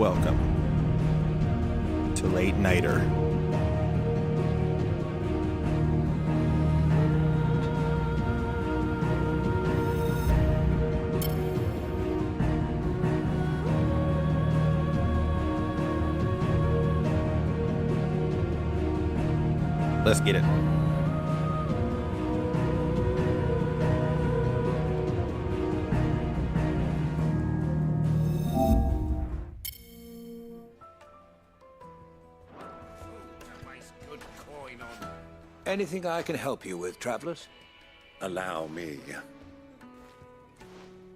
Welcome to Late Nighter. Let's get it. Anything I can help you with, travelers? Allow me.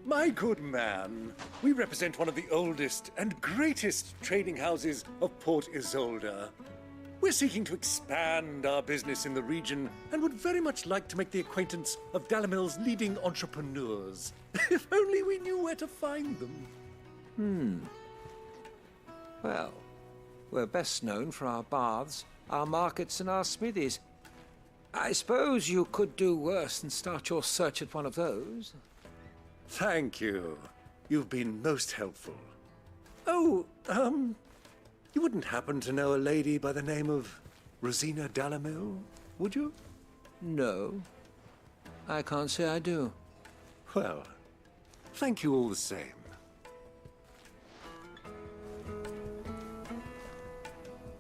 My good man, we represent one of the oldest and greatest trading houses of Port Isolde. We're seeking to expand our business in the region and would very much like to make the acquaintance of Dalamil's leading entrepreneurs. If only we knew where to find them. Well, we're best known for our baths, our markets, and our smithies. I suppose you could do worse than start your search at one of those. Thank you. You've been most helpful. Oh, you wouldn't happen to know a lady by the name of Rosina Dalamil, would you? No, I can't say I do. Well, thank you all the same.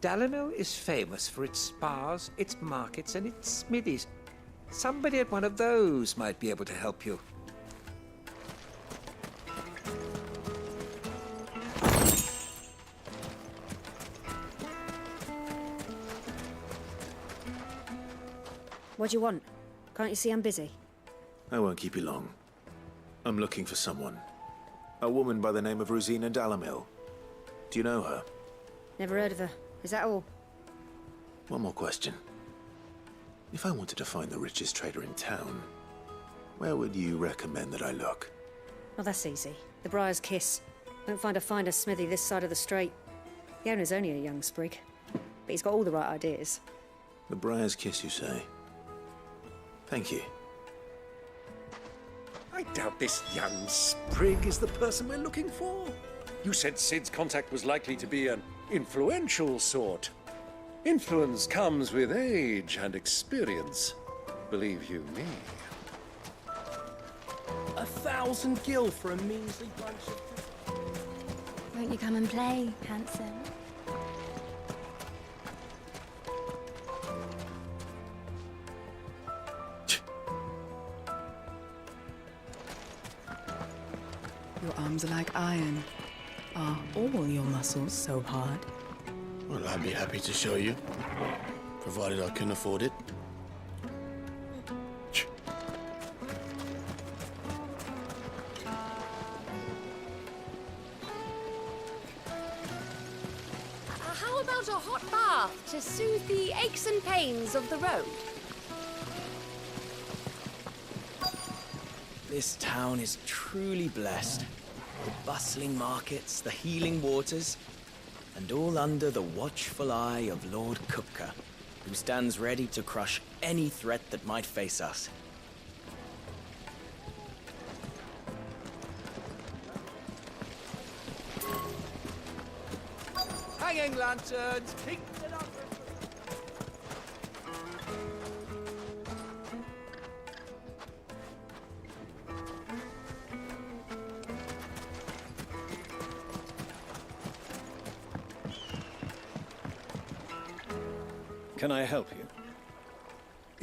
Dalamil is famous for its spas, its markets, and its smithies. Somebody at one of those might be able to help you. What do you want? Can't you see I'm busy? I won't keep you long. I'm looking for someone. A woman by the name of Rosina Dalamil. Do you know her? Never heard of her. Is that all? One more question. If I wanted to find the richest trader in town, where would you recommend that I look? Oh, that's easy. The Briar's Kiss. Won't find a finer smithy this side of the strait. The owner's only a young sprig, but he's got all the right ideas. The Briar's Kiss, you say? Thank you. I doubt this young sprig is the person we're looking for. You said Sid's contact was likely to be an influential sort. Influence comes with age and experience. Believe you me. 1,000 gil for a measly bunch of... Won't you come and play, handsome? Your arms are like iron. Are all your muscles so hard? Well, I'd be happy to show you, provided I can afford it. How about a hot bath to soothe the aches and pains of the road? This town is truly blessed. The bustling markets, the healing waters, and all under the watchful eye of Lord Kupka, who stands ready to crush any threat that might face us. Hanging lanterns, keep it up. Can I help you?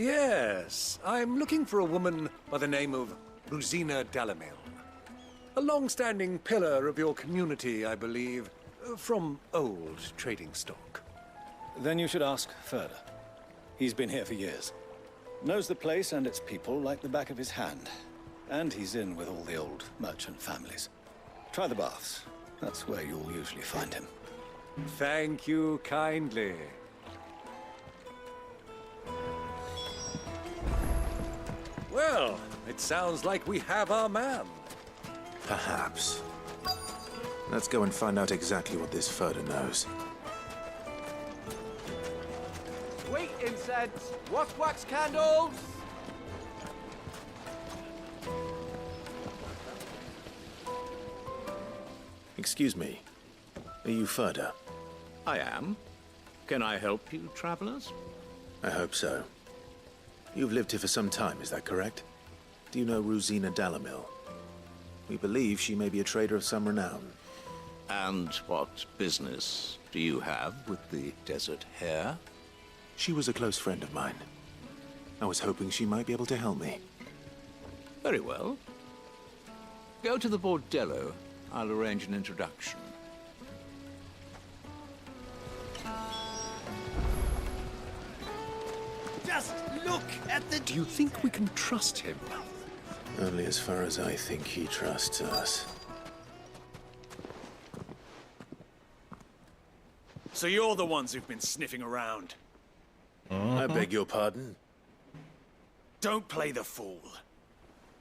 Yes, I'm looking for a woman by the name of Rosina Dalamil. A long-standing pillar of your community, I believe, from old trading stock. Then you should ask further. He's been here for years. Knows the place and its people like the back of his hand. And he's in with all the old merchant families. Try the baths. That's where you'll usually find him. Thank you kindly. Well, it sounds like we have our man. Perhaps. Let's go and find out exactly what this Furder knows. Sweet incense, wax candles. Excuse me. Are you Ferda? I am. Can I help you, travelers? I hope so. You've lived here for some time, is that correct? Do you know Rosina Dalamil? We believe she may be a trader of some renown. And what business do you have with the Desert Hare? She was a close friend of mine. I was hoping she might be able to help me. Very well. Go to the bordello. I'll arrange an introduction. Just look at the... Do you think we can trust him? Only as far as I think he trusts us. So you're the ones who've been sniffing around. I beg your pardon? Don't play the fool.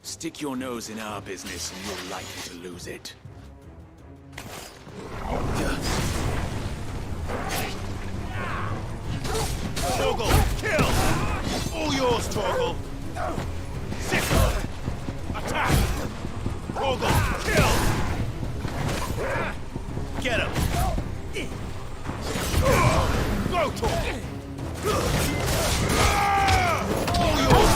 Stick your nose in our business and you're likely to lose it. Torgal, kill! All yours, Torgal! Sickle! Attack! Torgal, kill! Get him! Go, Torgal! All yours,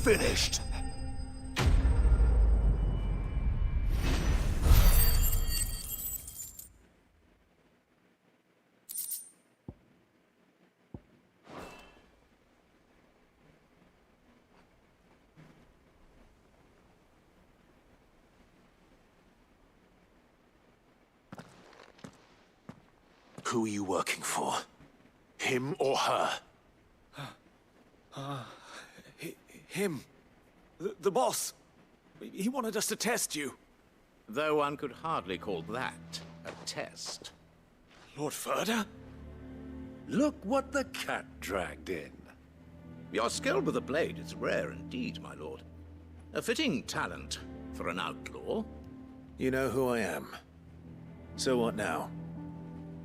finished. Who are you working for? Him or her? Him. The boss. He wanted us to test you. Though one could hardly call that a test. Lord Ferda? Look what the cat dragged in. Your skill with the blade is rare indeed, my lord. A fitting talent for an outlaw. You know who I am. So what now?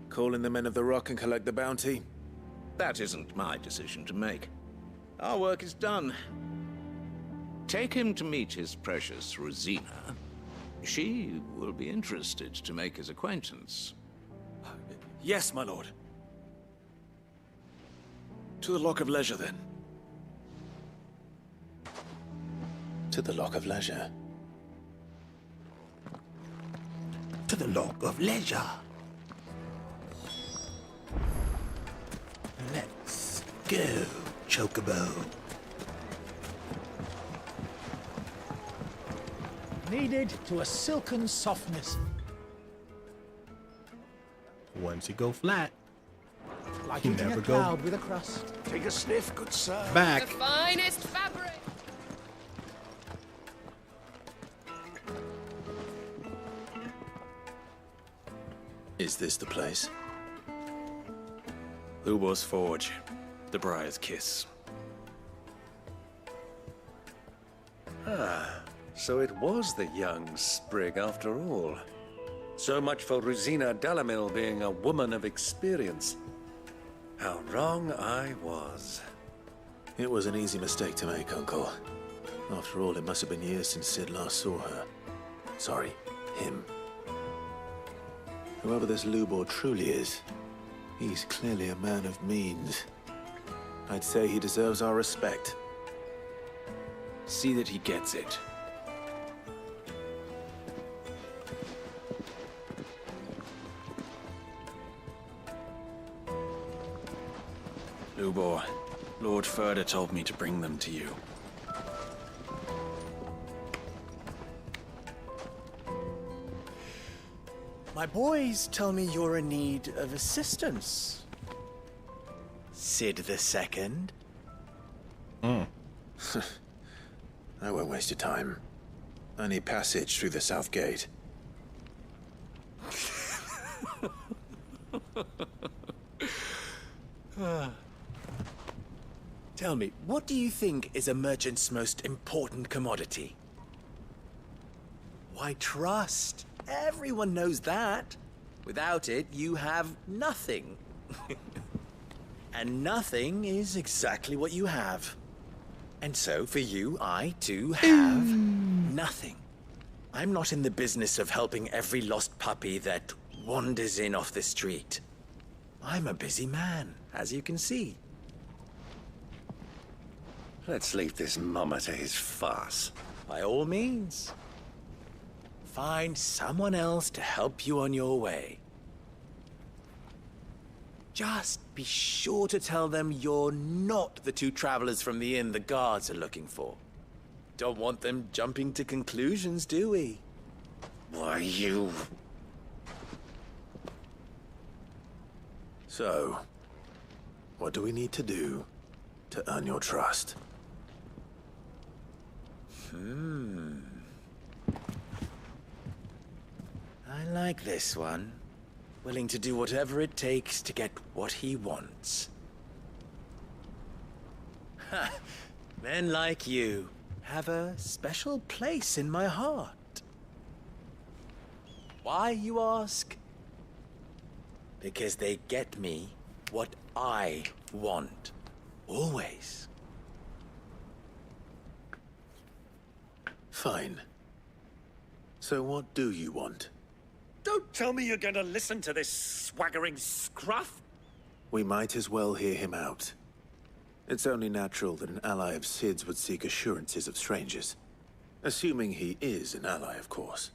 Call in the Men of the Rock and collect the bounty? That isn't my decision to make. Our work is done. Take him to meet his precious Rosina. She will be interested to make his acquaintance. Yes, my lord. To the Lock of Leisure, then. To the Lock of Leisure. To the Lock of Leisure. Let's go, Chocobo. Kneaded to a silken softness. Once you go flat, Like You eating never a go- cloud with a crust. take a sniff, good sir. Back. The finest fabric. Is this the place? Ubor's Forge. The Briar's Kiss. So it was the young sprig after all. So much for Rosina Dalamil being a woman of experience. How wrong I was. It was an easy mistake to make, Uncle. After all, it must have been years since Sid last saw her. Sorry, him. Whoever this Lubor truly is, He's clearly a man of means. I'd say he deserves our respect. See that he gets it. Lubor, Lord Furder told me to bring them to you. My boys tell me you're in need of assistance. Sid the Second? I won't waste your time. I need passage through the south gate. Tell me, what do you think is a merchant's most important commodity? Why, trust. Everyone knows that. Without it, you have nothing. And nothing is exactly what you have. And so, for you, I, too, have nothing. I'm not in the business of helping every lost puppy that wanders in off the street. I'm a busy man, as you can see. Let's leave this mummer to his farce. By all means. Find someone else to help you on your way. Just be sure to tell them you're not the two travelers from the inn the guards are looking for. Don't want them jumping to conclusions, do we? Why, you... So, what do we need to do to earn your trust? I like this one. Willing to do whatever it takes to get what he wants. Ha! Men like you have a special place in my heart. Why, you ask? Because they get me what I want. Always. Fine. So what do you want? Don't tell me you're going to listen to this swaggering scruff! We might as well hear him out. It's only natural that an ally of Sid's would seek assurances of strangers. Assuming he is an ally, of course.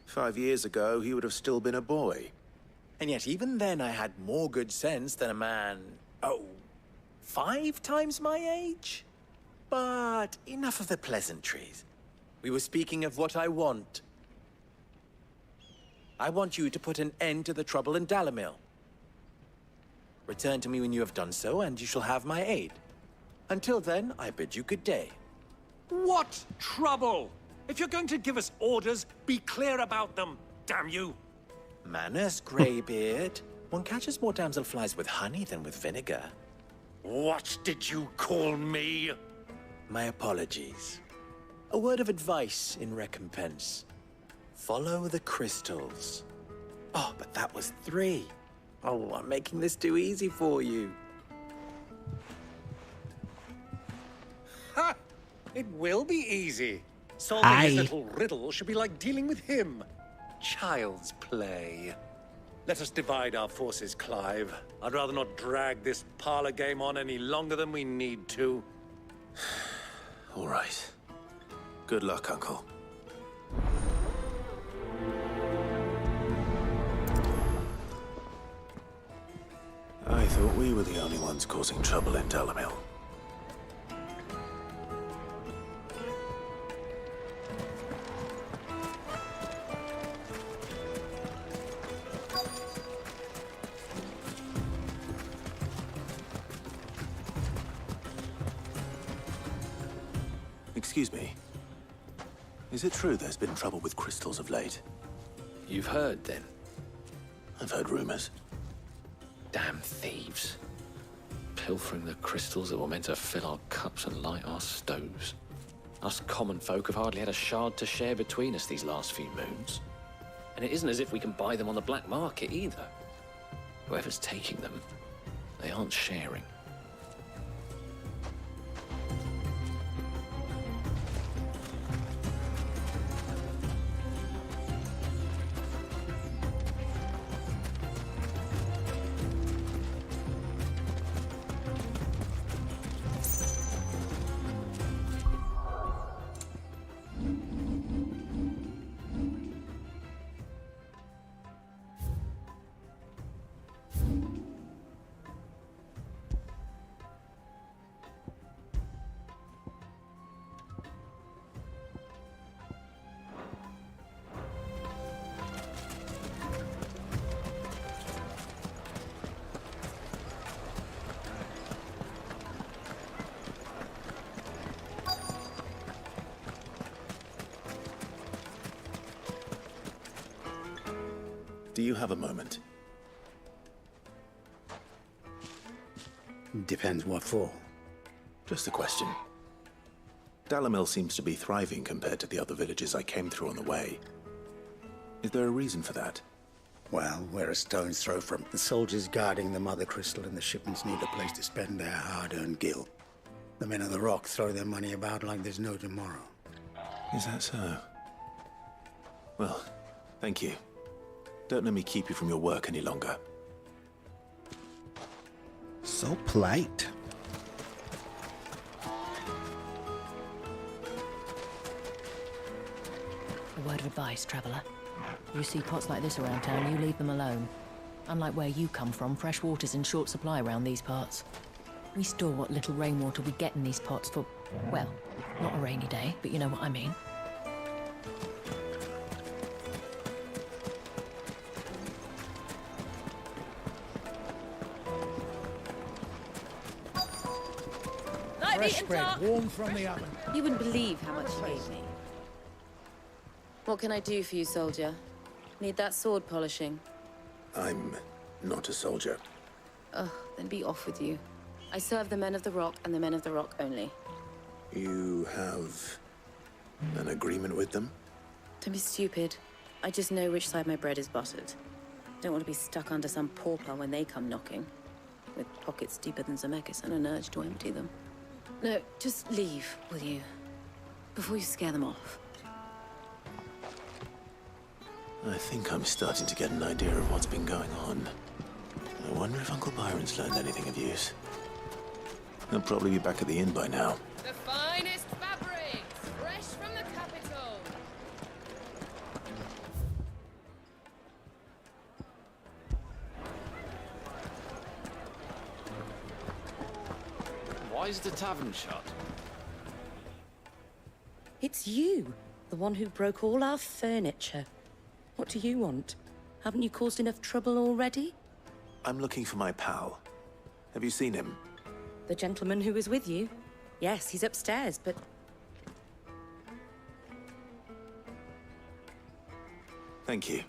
5 years ago, he would have still been a boy. And yet even then I had more good sense than a man, 5 times my age? But enough of the pleasantries. We were speaking of what I want. I want you to put an end to the trouble in Dalamil. Return to me when you have done so, and you shall have my aid. Until then, I bid you good day. What trouble? If you're going to give us orders, be clear about them, damn you! Manners, Greybeard. One catches more damselflies with honey than with vinegar. What did you call me? My apologies. A word of advice in recompense. Follow the crystals. Oh, but that was 3. Oh, I'm making this too easy for you. Ha! It will be easy. Solving his little riddle should be like dealing with him. Child's play. Let us divide our forces, Clive. I'd rather not drag this parlor game on any longer than we need to. All right. Good luck, Uncle. I thought we were the only ones causing trouble in Dalamil. Excuse me. Is it true there's been trouble with crystals of late? You've heard, then? I've heard rumors. Damn thieves. Pilfering the crystals that were meant to fill our cups and light our stoves. Us common folk have hardly had a shard to share between us these last few moons. And it isn't as if we can buy them on the black market either. Whoever's taking them, they aren't sharing. Do you have a moment? Depends what for. Just a question. Dalamil seems to be thriving compared to the other villages I came through on the way. Is there a reason for that? Well, we're a stone's throw from the soldiers guarding the Mother Crystal, and the shipments need a place to spend their hard-earned gil. The men of the Rock throw their money about like there's no tomorrow. Is that so? Well, thank you. Don't let me keep you from your work any longer. So polite. A word of advice, traveller. You see pots like this around town, you leave them alone. Unlike where you come from, fresh water's in short supply around these parts. We store what little rainwater we get in these pots for, well, not a rainy day, but you know what I mean. Fresh spread, warm from the oven. You wouldn't believe how much you gave me. What can I do for you, soldier? Need that sword polishing? I'm not a soldier. Ugh, then be off with you. I serve the men of the Rock and the men of the Rock only. You have an agreement with them? Don't be stupid. I just know which side my bread is buttered. Don't want to be stuck under some pauper when they come knocking. With pockets deeper than Zemeckis and an urge to empty them. No, just leave, will you? Before you scare them off. I think I'm starting to get an idea of what's been going on. I wonder if Uncle Byron's learned anything of use. He'll probably be back at the inn by now. The finest fabrics, fresh from the capital. Why is the tavern shut? It's you, the one who broke all our furniture. What do you want? Haven't you caused enough trouble already? I'm looking for my pal. Have you seen him? The gentleman who was with you? Yes, he's upstairs, but... Thank you.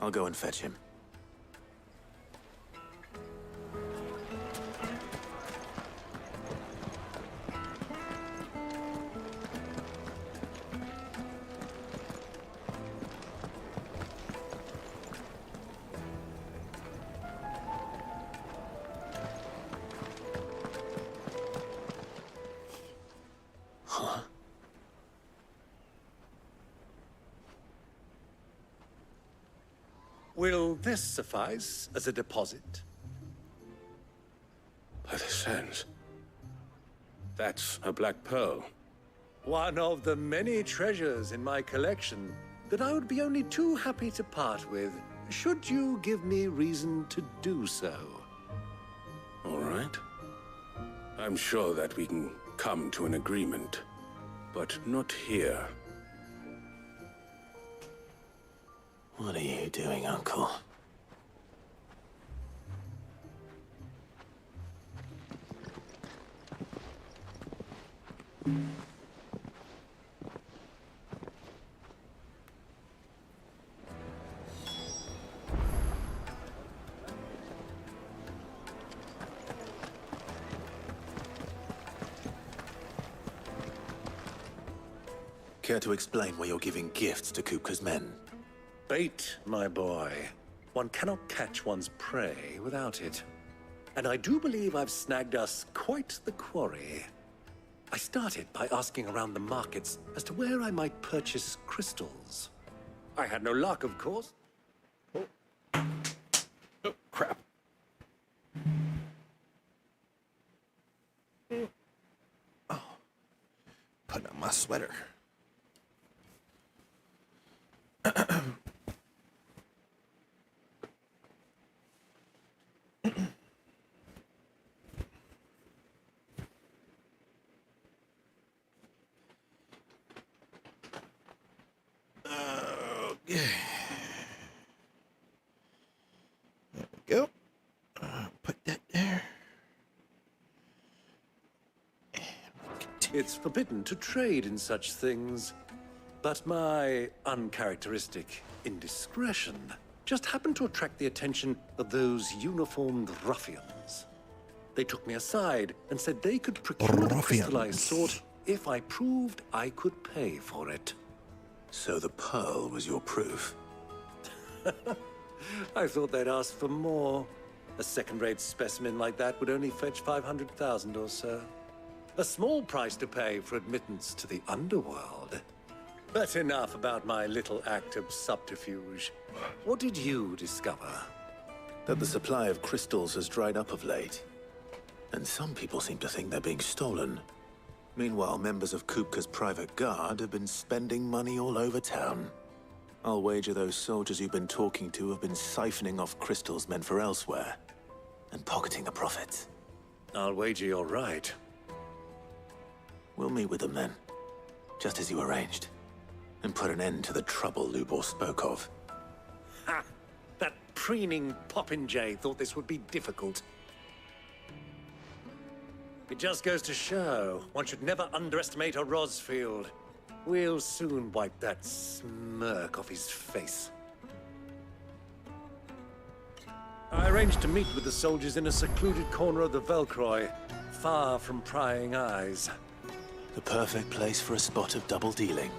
I'll go and fetch him. Will this suffice as a deposit? By the sands. That's a black pearl. One of the many treasures in my collection that I would be only too happy to part with, should you give me reason to do so. All right. I'm sure that we can come to an agreement, but not here. What are you doing, Uncle? Care to explain why you're giving gifts to Kupka's men? Bait, my boy. One cannot catch one's prey without it. And I do believe I've snagged us quite the quarry. I started by asking around the markets as to where I might purchase crystals. I had no luck, of course. Oh, crap. Oh, putting on my sweater. Okay. There we go. Put that there. It's forbidden to trade in such things, but my uncharacteristic indiscretion just happened to attract the attention of those uniformed ruffians. They took me aside and said they could procure the crystal I sought if I proved I could pay for it. So the pearl was your proof? I thought they'd ask for more. A second-rate specimen like that would only fetch 500,000 or so. A small price to pay for admittance to the underworld. But enough about my little act of subterfuge. What did you discover? That the supply of crystals has dried up of late. And some people seem to think they're being stolen. Meanwhile, members of Kupka's private guard have been spending money all over town. I'll wager those soldiers you've been talking to have been siphoning off crystals meant for elsewhere, and pocketing the profits. I'll wager you're right. We'll meet with them then, just as you arranged, and put an end to the trouble Lubor spoke of. Ha! That preening popinjay thought this would be difficult. It just goes to show, one should never underestimate a Rosfield. We'll soon wipe that smirk off his face. I arranged to meet with the soldiers in a secluded corner of the Velcroy, far from prying eyes. The perfect place for a spot of double dealing.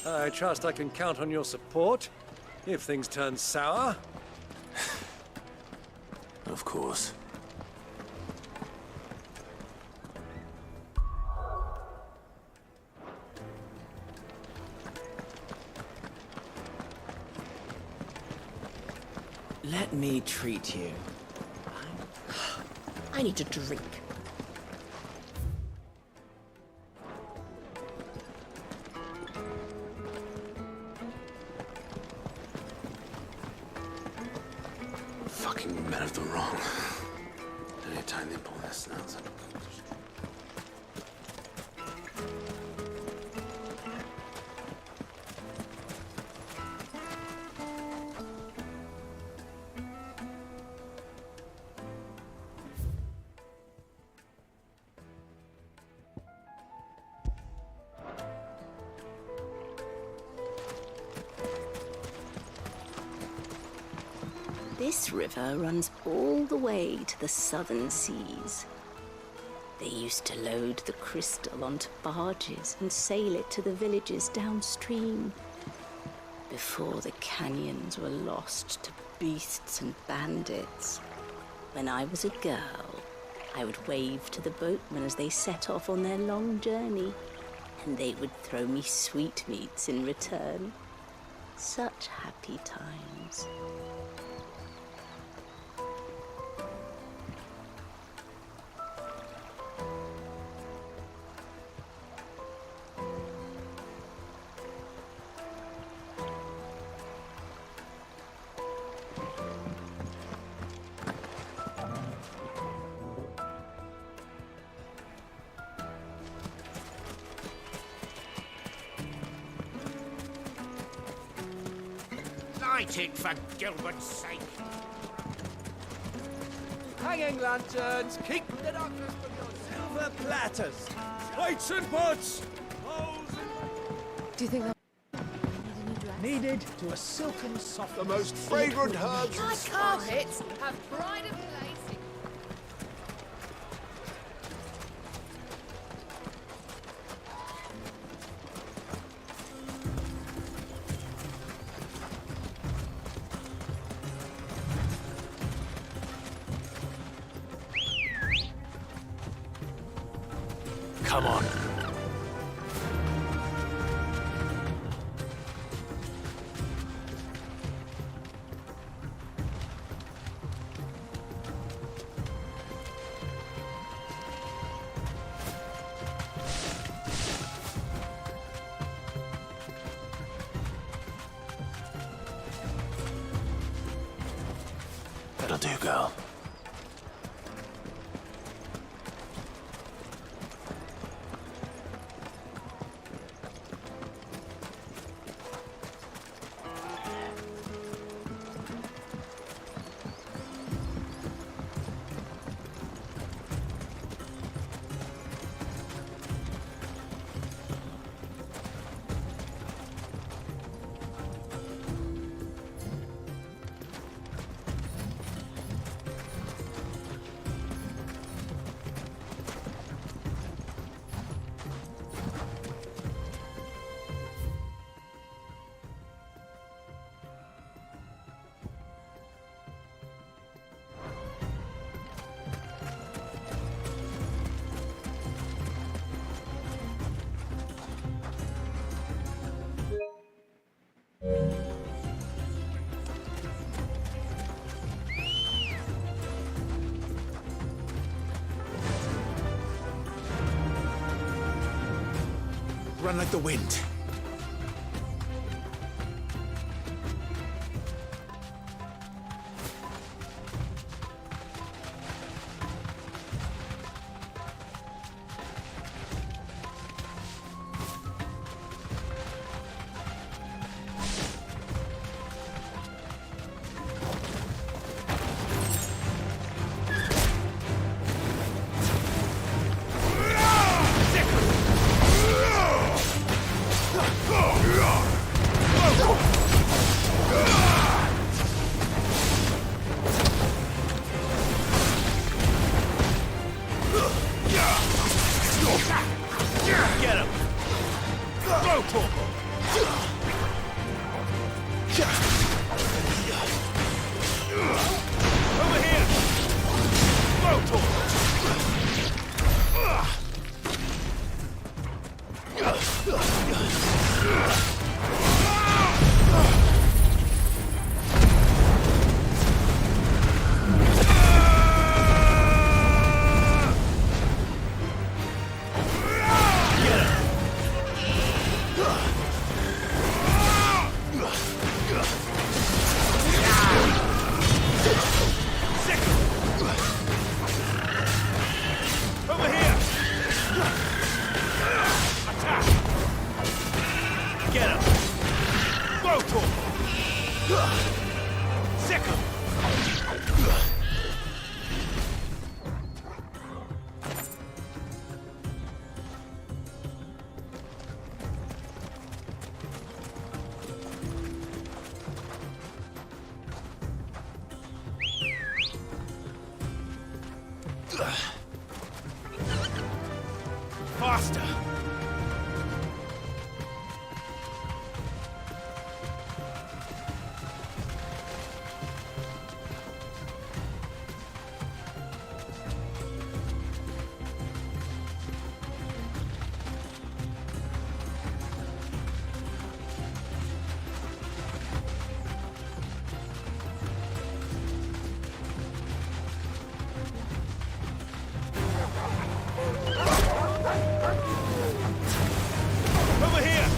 I trust I can count on your support, if things turn sour. Of course. Let me treat you. I need a drink. Fucking men of the wrong. Anytime they pull their snouts out. This river runs all the way to the southern seas. They used to load the crystal onto barges and sail it to the villages downstream. Before the canyons were lost to beasts and bandits. When I was a girl, I would wave to the boatmen as they set off on their long journey, and they would throw me sweetmeats in return. Such happy times. Light it, for Gilbert's sake! Hanging lanterns, keep the darkness from your silver platters. Weights and pots. Do you think that Needed to a silken soft... The most fragrant herbs. My carpets have pride of place. Come on. That'll do, girl. run like the wind. Get him! Throw torpo! Over here! Throw torpo! Over here! Attack! Get him! Throw torpo! Sick him! Faster! Over here!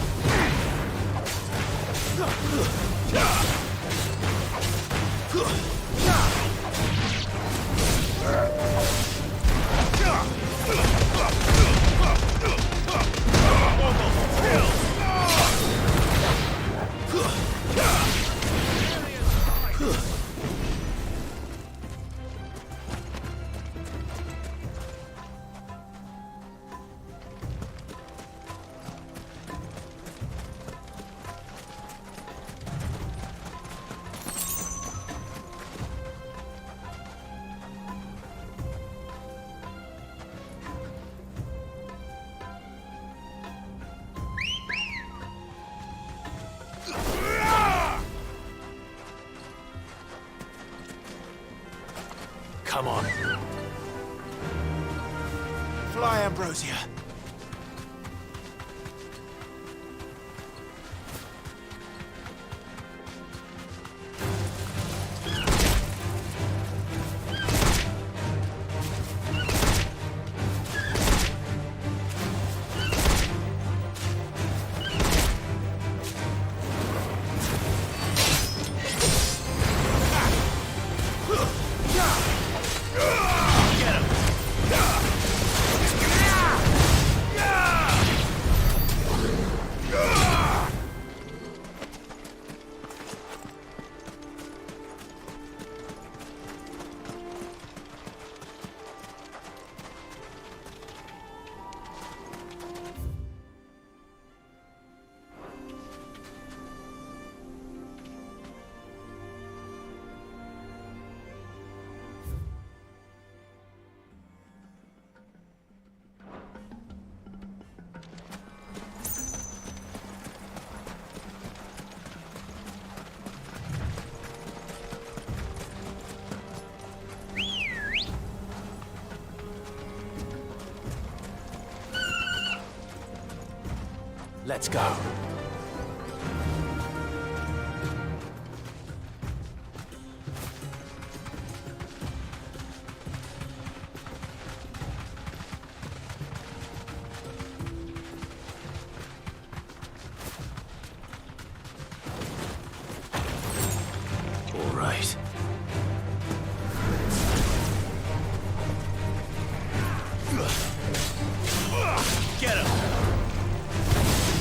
Come on. Fly, Ambrosia. Let's go. right. Get him!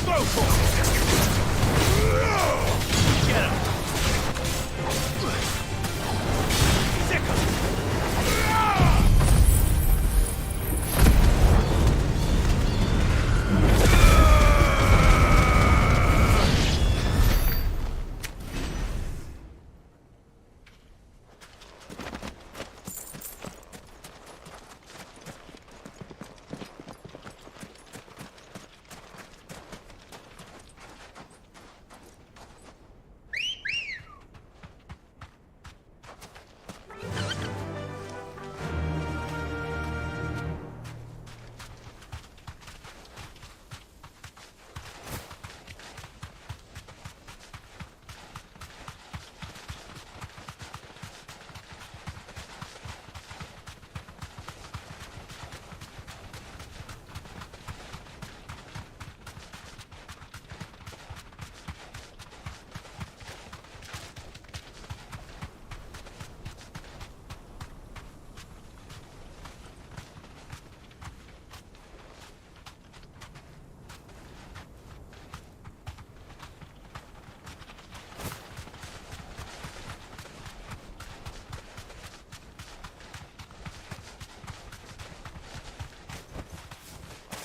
Go for it! Get him! Sick him!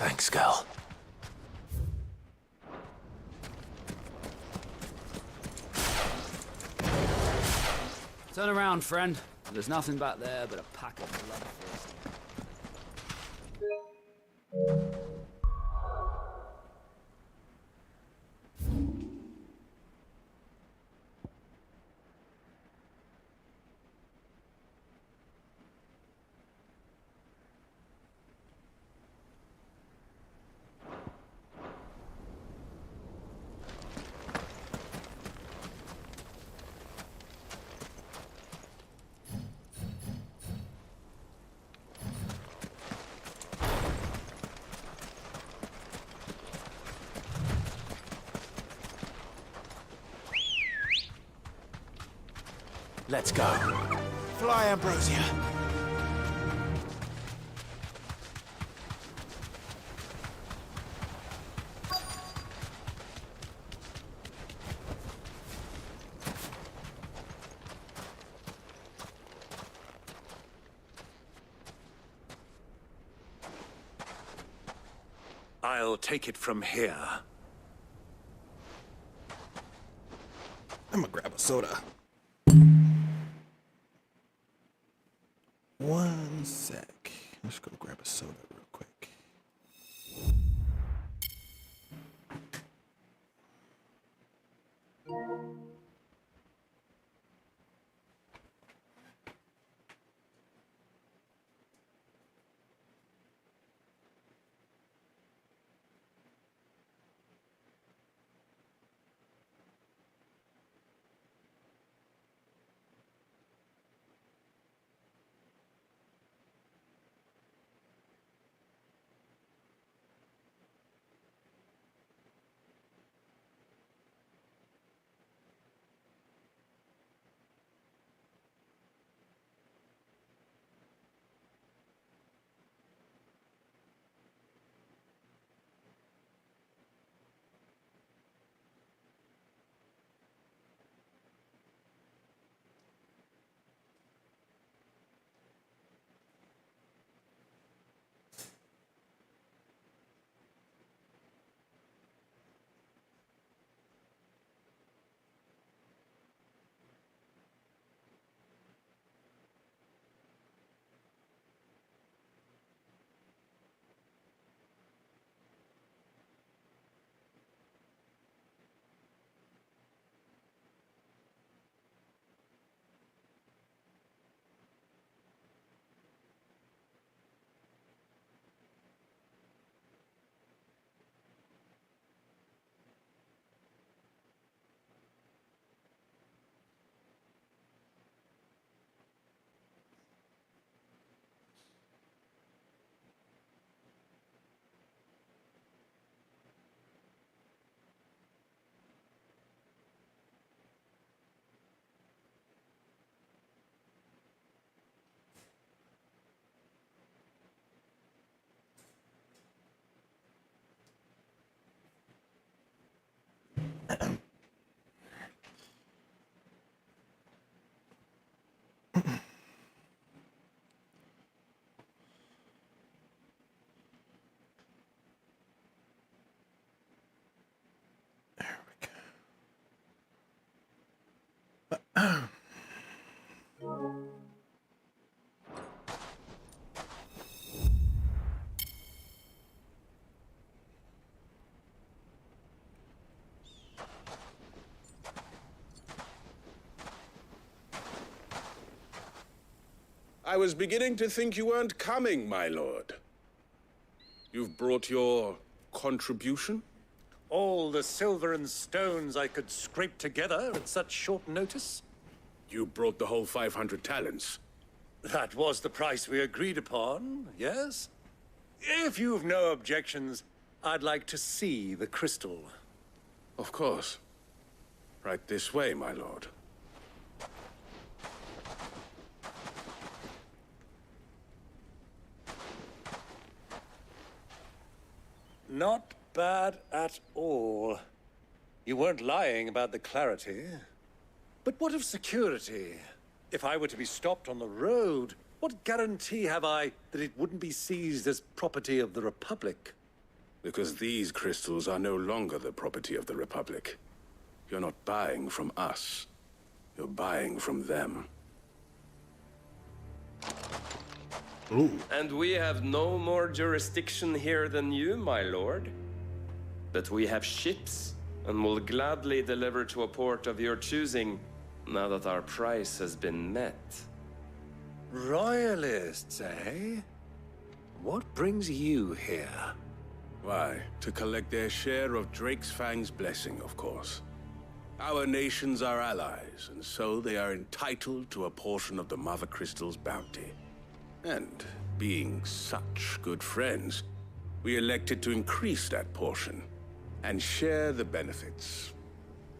Thanks, girl. Turn around, friend. There's nothing back there but a pack of bloodthirsty. Let's go. Fly, Ambrosia. I'll take it from here. I'm gonna grab a soda. One sec. Let's go grab a soda real quick. I was beginning to think you weren't coming, my lord. You've brought your contribution? All the silver and stones I could scrape together at such short notice? You brought the whole 500 talents. That was the price we agreed upon, yes? If you've no objections, I'd like to see the crystal. Of course. Right this way, my lord. Not bad at all. You weren't lying about the clarity. But what of security? If I were to be stopped on the road, what guarantee have I that it wouldn't be seized as property of the Republic? Because these crystals are no longer the property of the Republic. You're not buying from us. You're buying from them. Ooh. And we have no more jurisdiction here than you, my lord. But we have ships, and will gladly deliver to a port of your choosing, now that our price has been met. Royalists, eh? What brings you here? Why, to collect their share of Drake's Fang's blessing, of course. Our nations are allies, and so they are entitled to a portion of the Mother Crystal's bounty. And, being such good friends, we elected to increase that portion and share the benefits.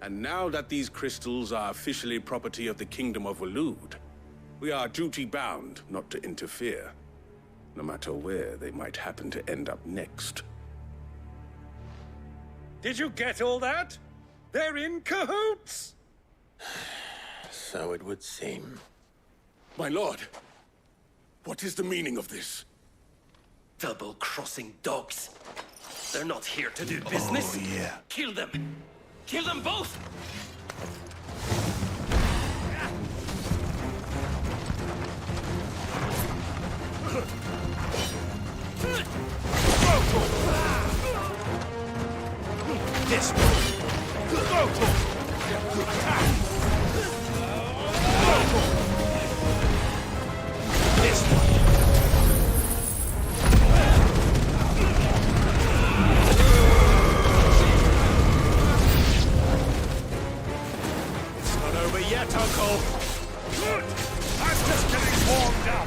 And now that these crystals are officially property of the Kingdom of Waloed, we are duty-bound not to interfere, no matter where they might happen to end up next. Did you get all that? They're in cahoots! So it would seem. My lord! What is the meaning of this? Double-crossing dogs. They're not here to do business. Oh, yeah. Kill them! Kill them both! This one. This one. It's not over yet, Uncle. Good. I'm just getting warmed up.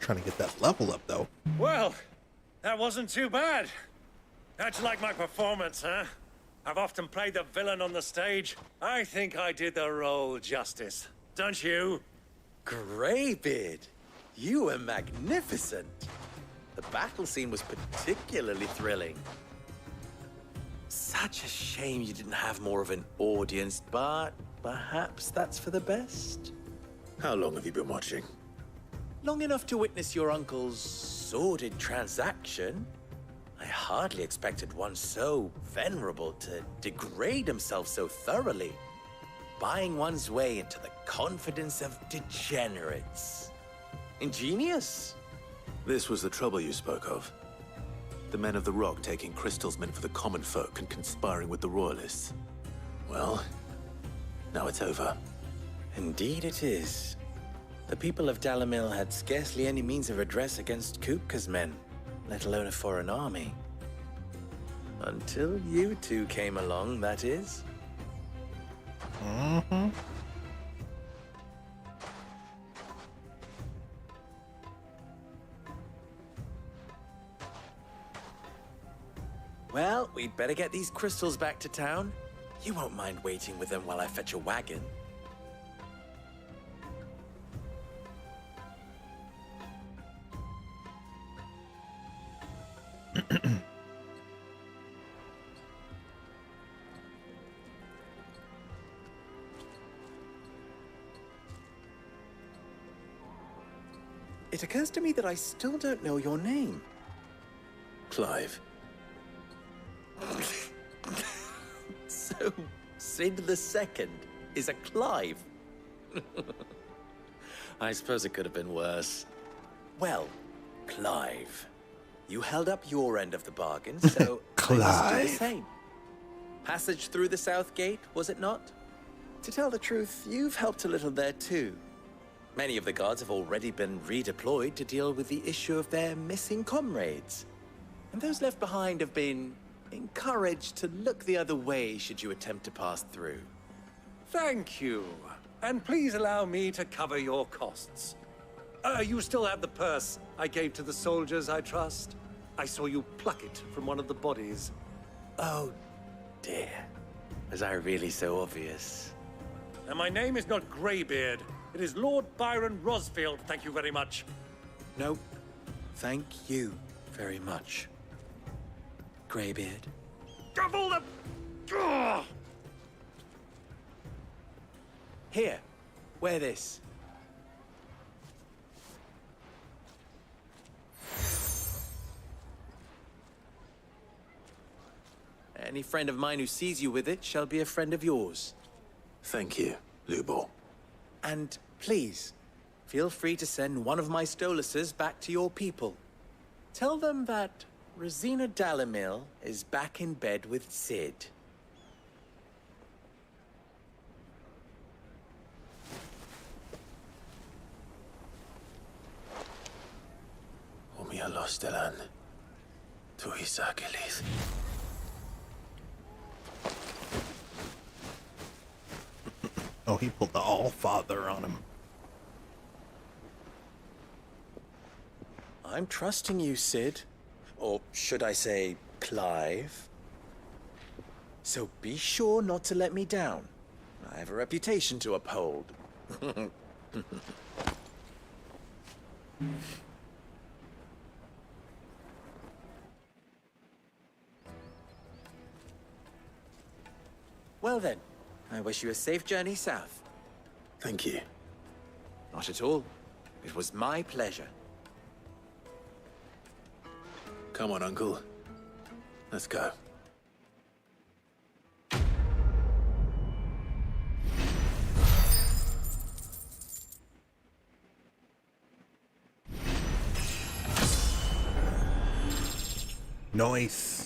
Trying to get that level up, though. Well, that wasn't too bad. How'd you like my performance, huh? I've often played the villain on the stage. I think I did the role justice. Don't you? Greybeard, you were magnificent. The battle scene was particularly thrilling. Such a shame you didn't have more of an audience, but perhaps that's for the best. How long have you been watching? Long enough to witness your uncle's sordid transaction. I hardly expected one so venerable to degrade himself so thoroughly, buying one's way into the confidence of degenerates. Ingenious. This was the trouble you spoke of. The men of the Rock taking crystals meant for the common folk and conspiring with the Royalists. Well, now it's over. Indeed it is. The people of Dalamil had scarcely any means of redress against Kupka's men, let alone a foreign army. Until you two came along, that is. Mm-hmm. Well, we'd better get these crystals back to town. You won't mind waiting with them while I fetch a wagon. It occurs to me that I still don't know your name. Clive. So, Sid the Second is a Clive. I suppose it could have been worse. Well, Clive, you held up your end of the bargain, so I must do the same. Passage through the South Gate, was it not? To tell the truth, you've helped a little there too. Many of the guards have already been redeployed to deal with the issue of their missing comrades. And those left behind have been encouraged to look the other way should you attempt to pass through. Thank you. And please allow me to cover your costs. You still have the purse I gave to the soldiers, I trust? I saw you pluck it from one of the bodies. Oh, dear. Was I really so obvious? And my name is not Greybeard. It is Lord Byron Rosfield, thank you very much. No, thank you very much, Greybeard. Double the... Ugh! Here, wear this. Any friend of mine who sees you with it shall be a friend of yours. Thank you, Lubor. And please, feel free to send one of my Stoluses back to your people. Tell them that Rosina Dalamil is back in bed with Sid. Omia Lostelan. Tu Isakelis. Oh, he pulled the All-Father on him. I'm trusting you, Sid. Or should I say, Clive. So be sure not to let me down. I have a reputation to uphold. Well then, I wish you a safe journey south. Thank you. Not at all. It was my pleasure. Come on, Uncle. Let's go. Nice.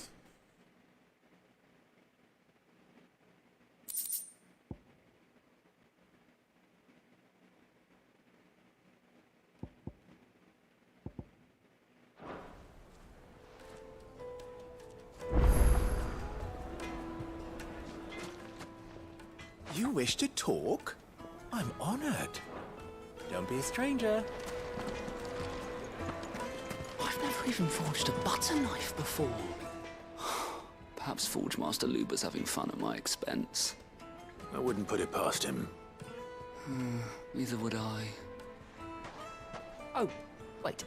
You wish to talk? I'm honored. Don't be a stranger. I've never even forged a butter knife before. Perhaps Forge Master Luber's having fun at my expense. I wouldn't put it past him. Neither would I. Oh, wait.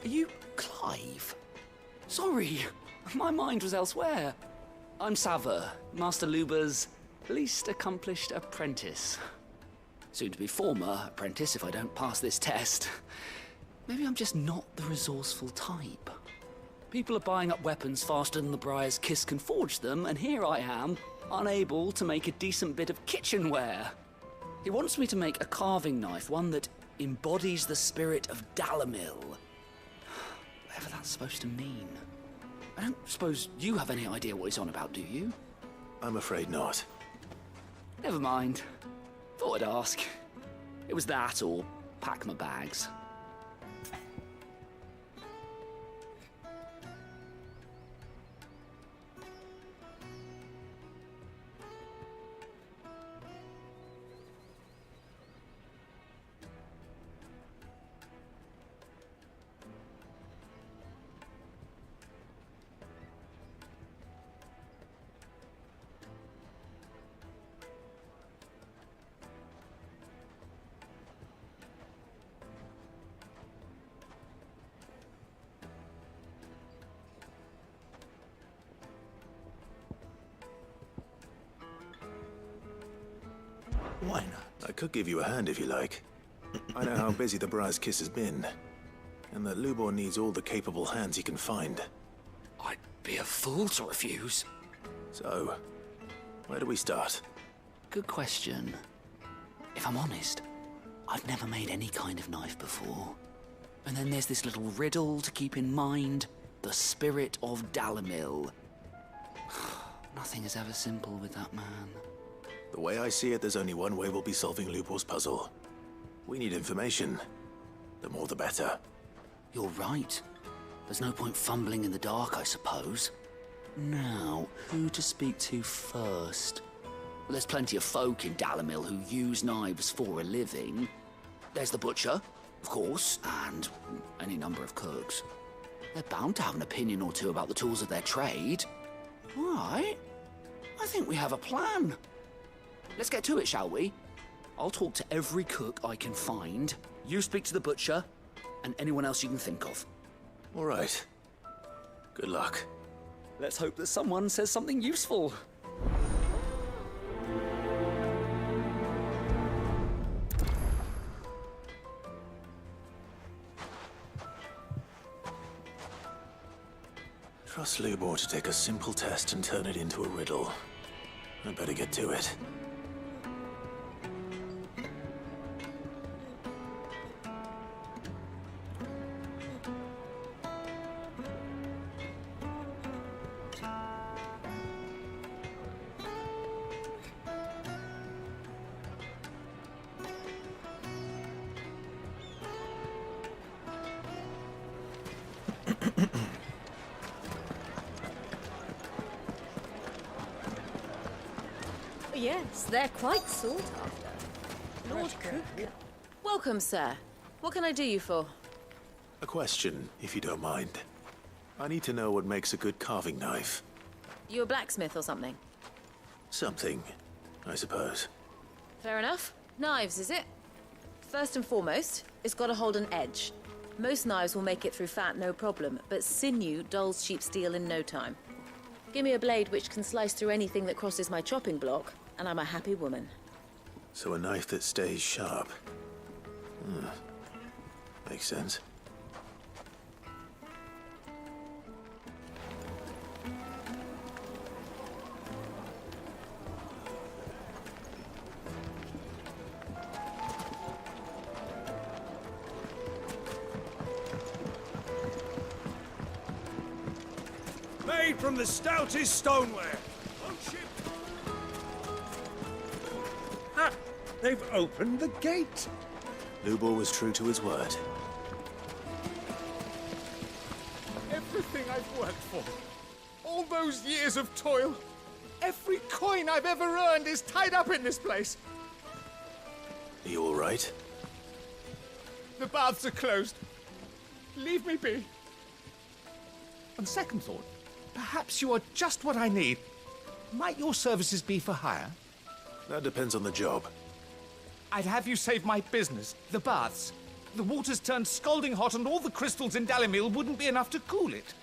Are you Clive? Sorry, my mind was elsewhere. I'm Sava, Master Luber's least accomplished apprentice. Soon to be former apprentice if I don't pass this test. Maybe I'm just not the resourceful type. People are buying up weapons faster than the Briar's Kiss can forge them, and here I am, unable to make a decent bit of kitchenware. He wants me to make a carving knife, one that embodies the spirit of Dalamil. Whatever that's supposed to mean. I don't suppose you have any idea what he's on about, do you? I'm afraid not. Never mind. Thought I'd ask. It was that or pack my bags. Why not? I could give you a hand if you like. I know how busy the Briar's Kiss has been, and that Lubor needs all the capable hands he can find. I'd be a fool to refuse. So, where do we start? Good question. If I'm honest, I've never made any kind of knife before. And then there's this little riddle to keep in mind. The spirit of Dalamil. Nothing is ever simple with that man. The way I see it, there's only one way we'll be solving Lubor's puzzle. We need information. The more the better. You're right. There's no point fumbling in the dark, I suppose. Now, who to speak to first? Well, there's plenty of folk in Dalamil who use knives for a living. There's the butcher, of course, and any number of cooks. They're bound to have an opinion or two about the tools of their trade. All right. I think we have a plan. Let's get to it, shall we? I'll talk to every cook I can find. You speak to the butcher, and anyone else you can think of. All right. Good luck. Let's hope that someone says something useful. Trust Lubor to take a simple test and turn it into a riddle. I better get to it. Yes, they're quite sought after. Lord Cook. Welcome, sir. What can I do you for? A question, if you don't mind. I need to know what makes a good carving knife. You a blacksmith or something? Something, I suppose. Fair enough. Knives, is it? First and foremost, it's got to hold an edge. Most knives will make it through fat, no problem, but sinew dulls cheap steel in no time. Give me a blade which can slice through anything that crosses my chopping block, and I'm a happy woman. So a knife that stays sharp. Makes sense. Made from the stoutest stoneware. On ship. Ah, they've opened the gate. Lubor was true to his word. Everything I've worked for, all those years of toil, every coin I've ever earned is tied up in this place. Are you all right? The baths are closed. Leave me be. On second thought, perhaps you are just what I need. Might your services be for hire? That depends on the job. I'd have you save my business, the baths. The water's turned scalding hot and all the crystals in Dalimil wouldn't be enough to cool it.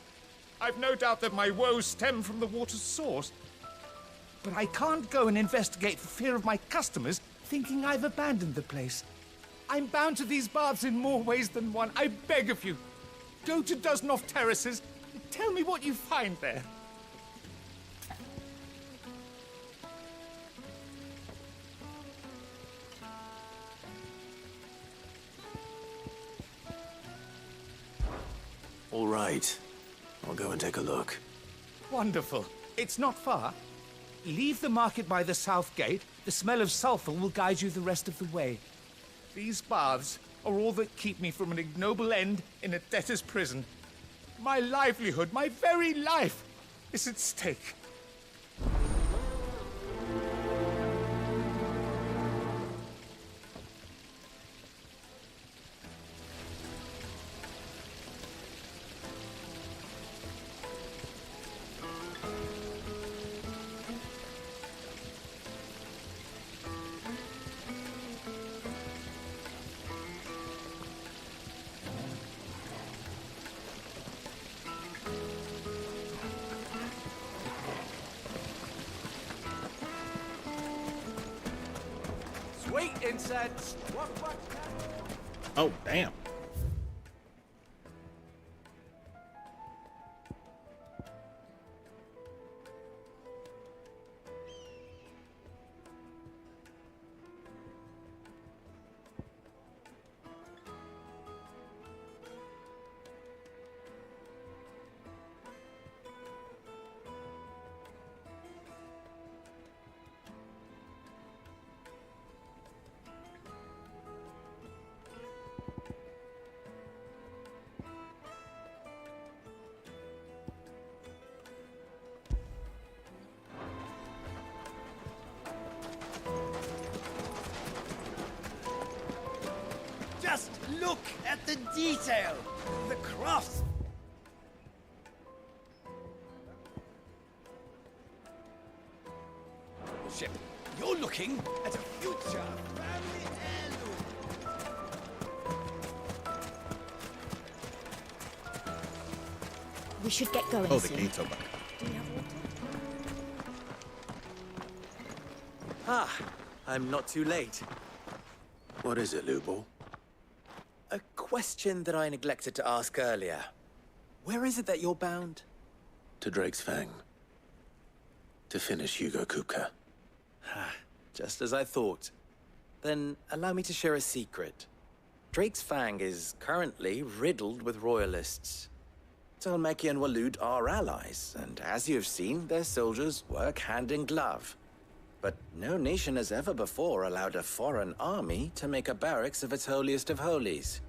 I've no doubt that my woes stem from the water's source. But I can't go and investigate for fear of my customers thinking I've abandoned the place. I'm bound to these baths in more ways than one. I beg of you, go to Dusnoff Terraces and tell me what you find there. All right. I'll go and take a look. Wonderful. It's not far. Leave the market by the south gate. The smell of sulfur will guide you the rest of the way. These baths are all that keep me from an ignoble end in a debtor's prison. My livelihood, my very life, is at stake. Sweet incense. Oh, damn. Just look at the detail! The cross! Ship, you're looking at a future family heirloom! We should get going Oh, the soon. gate's open. Ah, I'm not too late. What is it, Lubo? A question that I neglected to ask earlier. Where is it that you're bound? To Drake's Fang. To finish Hugo Kupka. Just as I thought. Then allow me to share a secret. Drake's Fang is currently riddled with royalists. Talmeki and Walud are allies, and as you have seen, their soldiers work hand in glove. But no nation has ever before allowed a foreign army to make a barracks of its holiest of holies.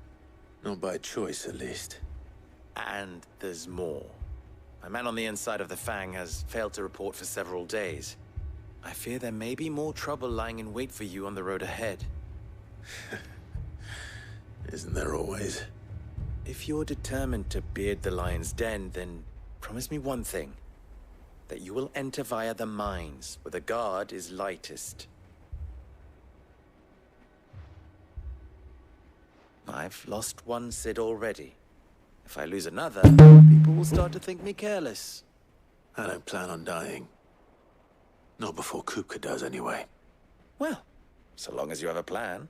Not by choice, at least. And there's more. My man on the inside of the Fang has failed to report for several days. I fear there may be more trouble lying in wait for you on the road ahead. Isn't there always? If you're determined to beard the lion's den, then promise me one thing. That you will enter via the mines, where the guard is lightest. I've lost one Cid already. If I lose another, people will start to think me careless. I don't plan on dying. Not before Kupka does, anyway. Well, so long as you have a plan.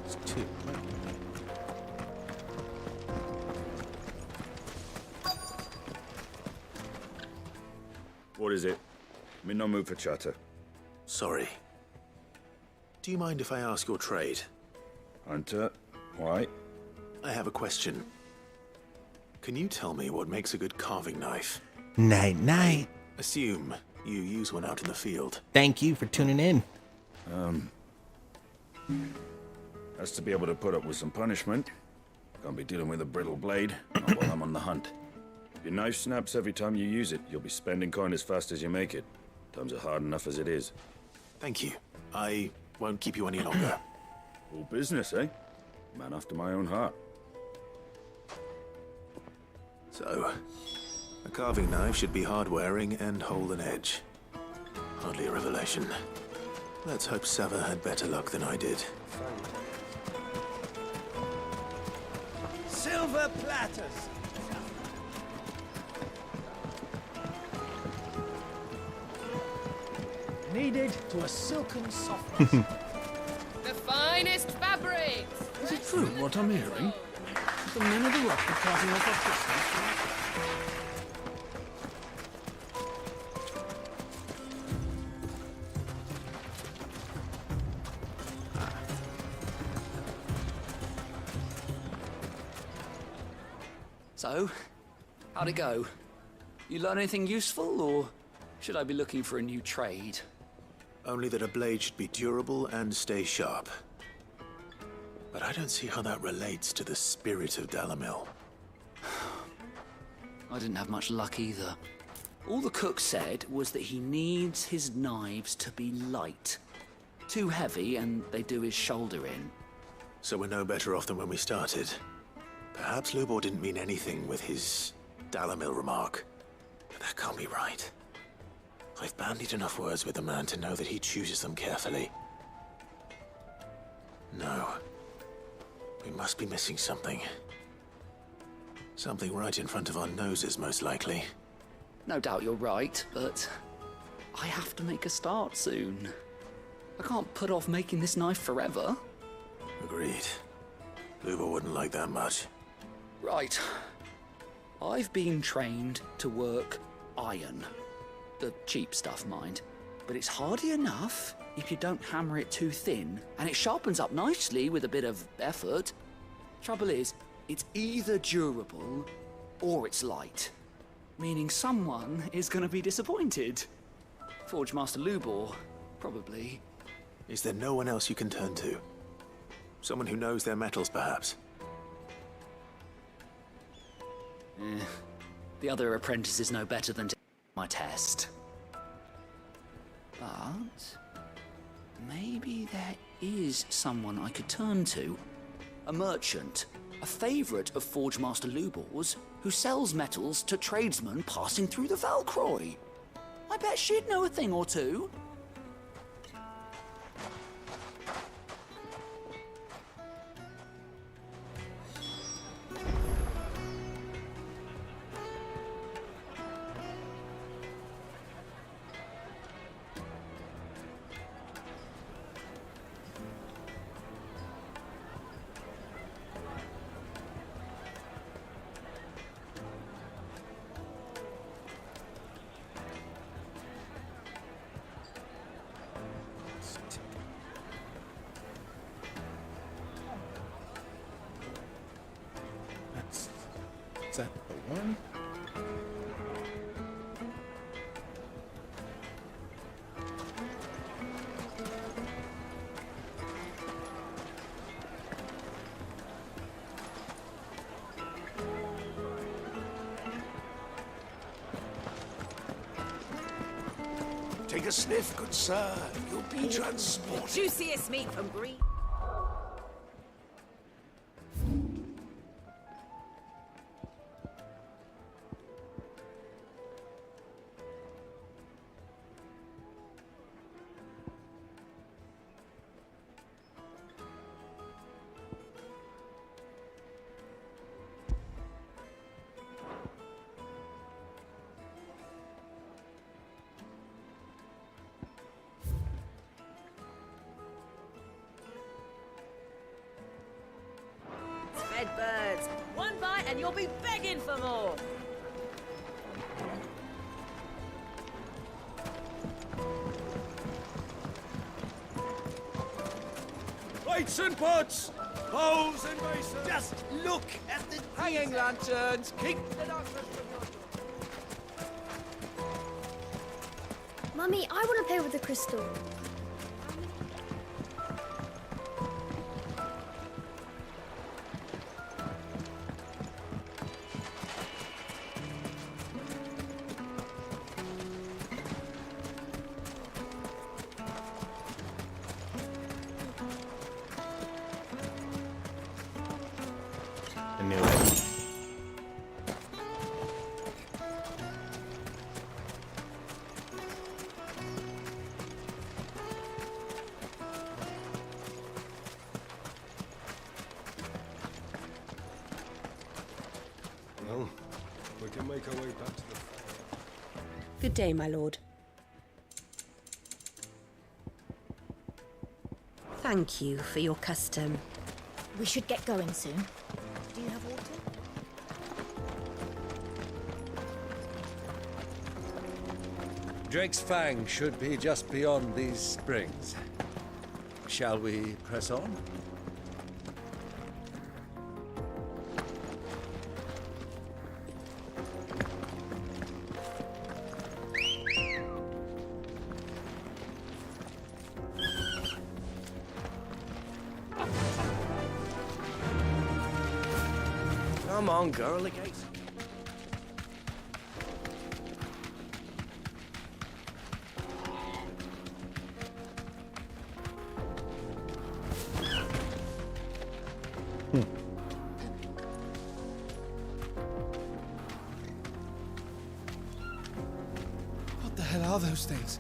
It's two. What is it? I'm in no mood for chatter. Sorry. Do you mind if I ask your trade? Hunter, why? I have a question. Can you tell me what makes a good carving knife? Night, night. Assume you use one out in the field. Thank you for tuning in. Has to be able to put up with some punishment. Can't be dealing with a brittle blade, not while I'm on the hunt. If your knife snaps every time you use it, you'll be spending coin as fast as you make it. Times are hard enough as it is. Thank you. I won't keep you any longer. All business, eh? Man after my own heart. So, a carving knife should be hard-wearing and hold an edge. Hardly a revelation. Let's hope Sava had better luck than I did. Silver platters. Kneaded to a silken softness. The finest fabrics. Is it true what I'm hearing? The men of the rock are carving off our crystals. So, how'd it go? You learn anything useful, or should I be looking for a new trade? Only that a blade should be durable and stay sharp. But I don't see how that relates to the spirit of Dalamil. I didn't have much luck either. All the cook said was that he needs his knives to be light. Too heavy and they do his shoulder in. So we're no better off than when we started. Perhaps Lubor didn't mean anything with his Dalamil remark. But that can't be right. I've bandied enough words with the man to know that he chooses them carefully. No. We must be missing something. Something right in front of our noses, most likely. No doubt you're right, but I have to make a start soon. I can't put off making this knife forever. Agreed. Lubor wouldn't like that much. Right. I've been trained to work iron. The cheap stuff, mind. But it's hardy enough if you don't hammer it too thin, and it sharpens up nicely with a bit of effort. Trouble is, it's either durable or it's light. Meaning someone is going to be disappointed. Forge Master Lubor, probably. Is there no one else you can turn to? Someone who knows their metals, perhaps? The other apprentice is no better than my test. But maybe there is someone I could turn to. A merchant, a favourite of Forge Master Lubor's, who sells metals to tradesmen passing through the Valcroy. I bet she'd know a thing or two. Is that the one? Take a sniff, good sir. You'll be transported. Juiciest meat from Greece. Fed birds. One bite and you'll be begging for more. Plates and pots, bowls and basins. Just look at the hanging lanterns. Keep the darkness from your door. Mummy, I want to play with the crystal. I knew it. Well, we can make our way back to the... Good day, my lord. Thank you for your custom. We should get going soon. Do you have water? Drake's Fang should be just beyond these springs. Shall we press on? Come on, girl, the gates. What the hell are those things?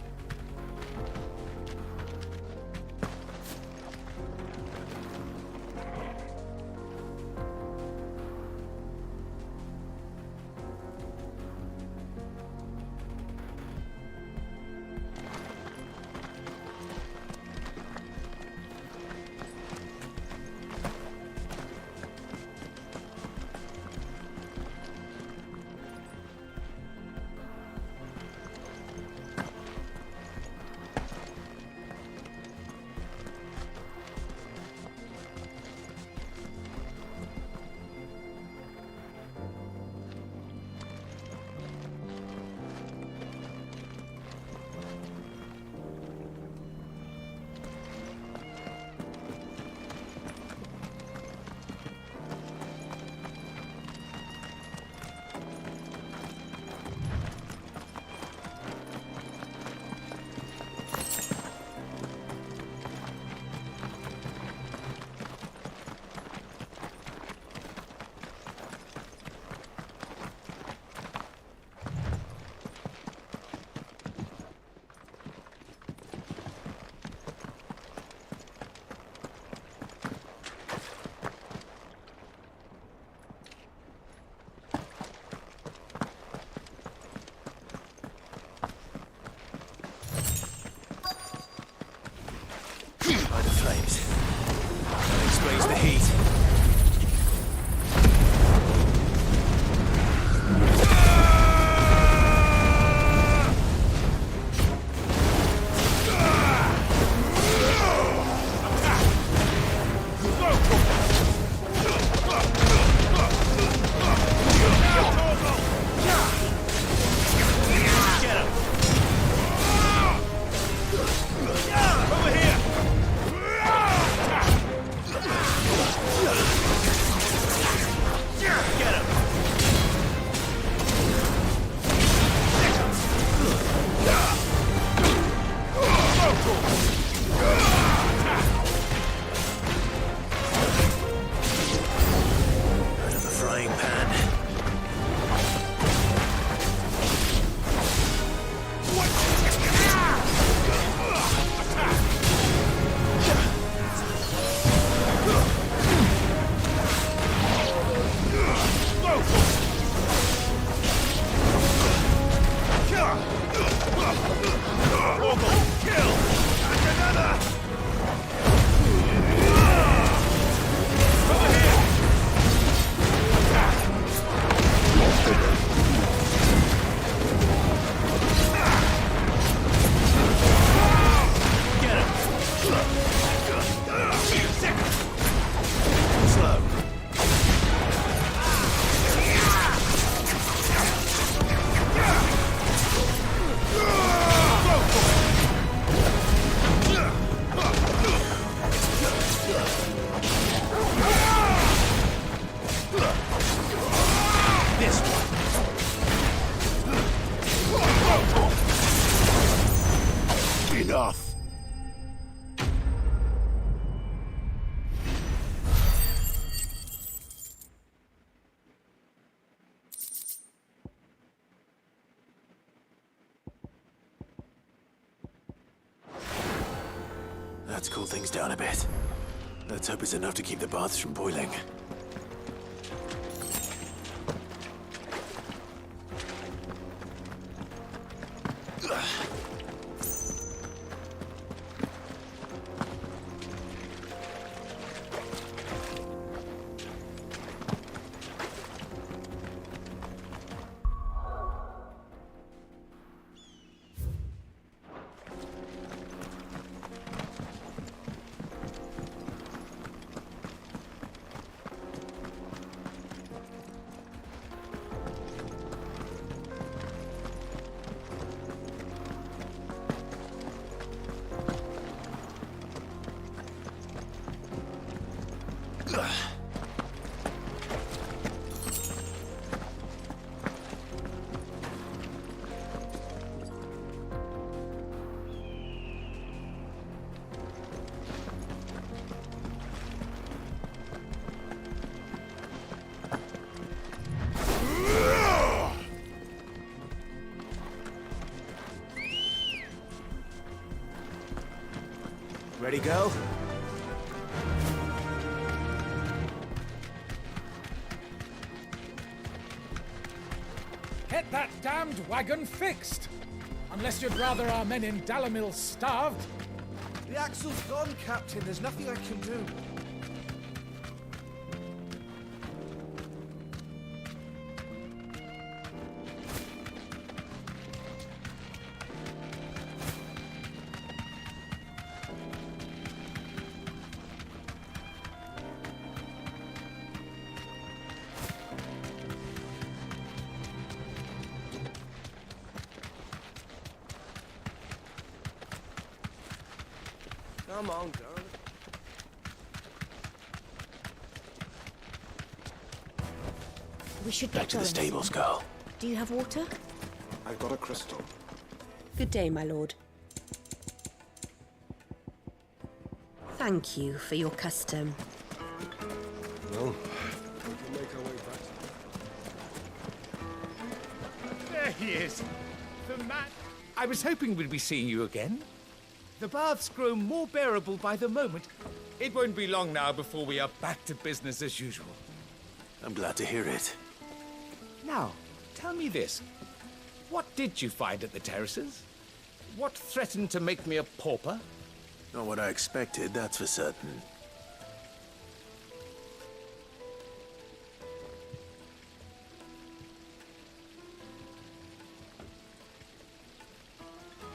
That's cooled things down a bit. Let's hope it's enough to keep the baths from boiling. Ready, go? Get that damned wagon fixed! Unless you'd rather our men in Dalamil starved. The axle's gone, Captain. There's nothing I can do. Come on, girl. We should Back get to the going. stables, girl. Do you have water? I've got a crystal. Good day, my lord. Thank you for your custom. Well, we can make our way back. There he is. The man. I was hoping we'd be seeing you again. The baths grow more bearable by the moment. It won't be long now before we are back to business as usual. I'm glad to hear it. Now, tell me this. What did you find at the terraces? What threatened to make me a pauper? Not what I expected, that's for certain.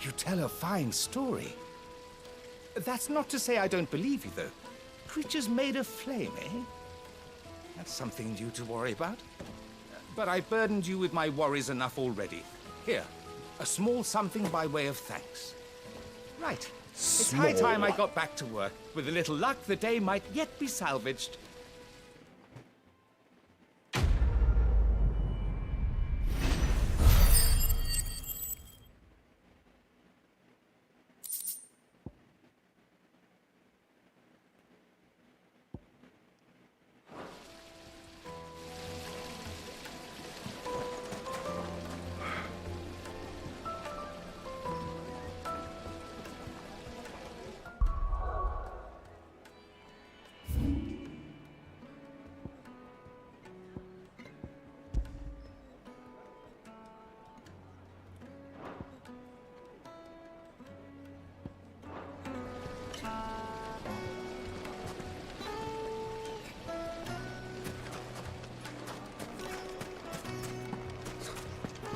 You tell a fine story. That's not to say I don't believe you, though. Creatures made of flame, eh? That's something new to worry about. But I burdened you with my worries enough already. Here, a small something by way of thanks. Right. It's high time I got back to work. With a little luck, the day might yet be salvaged.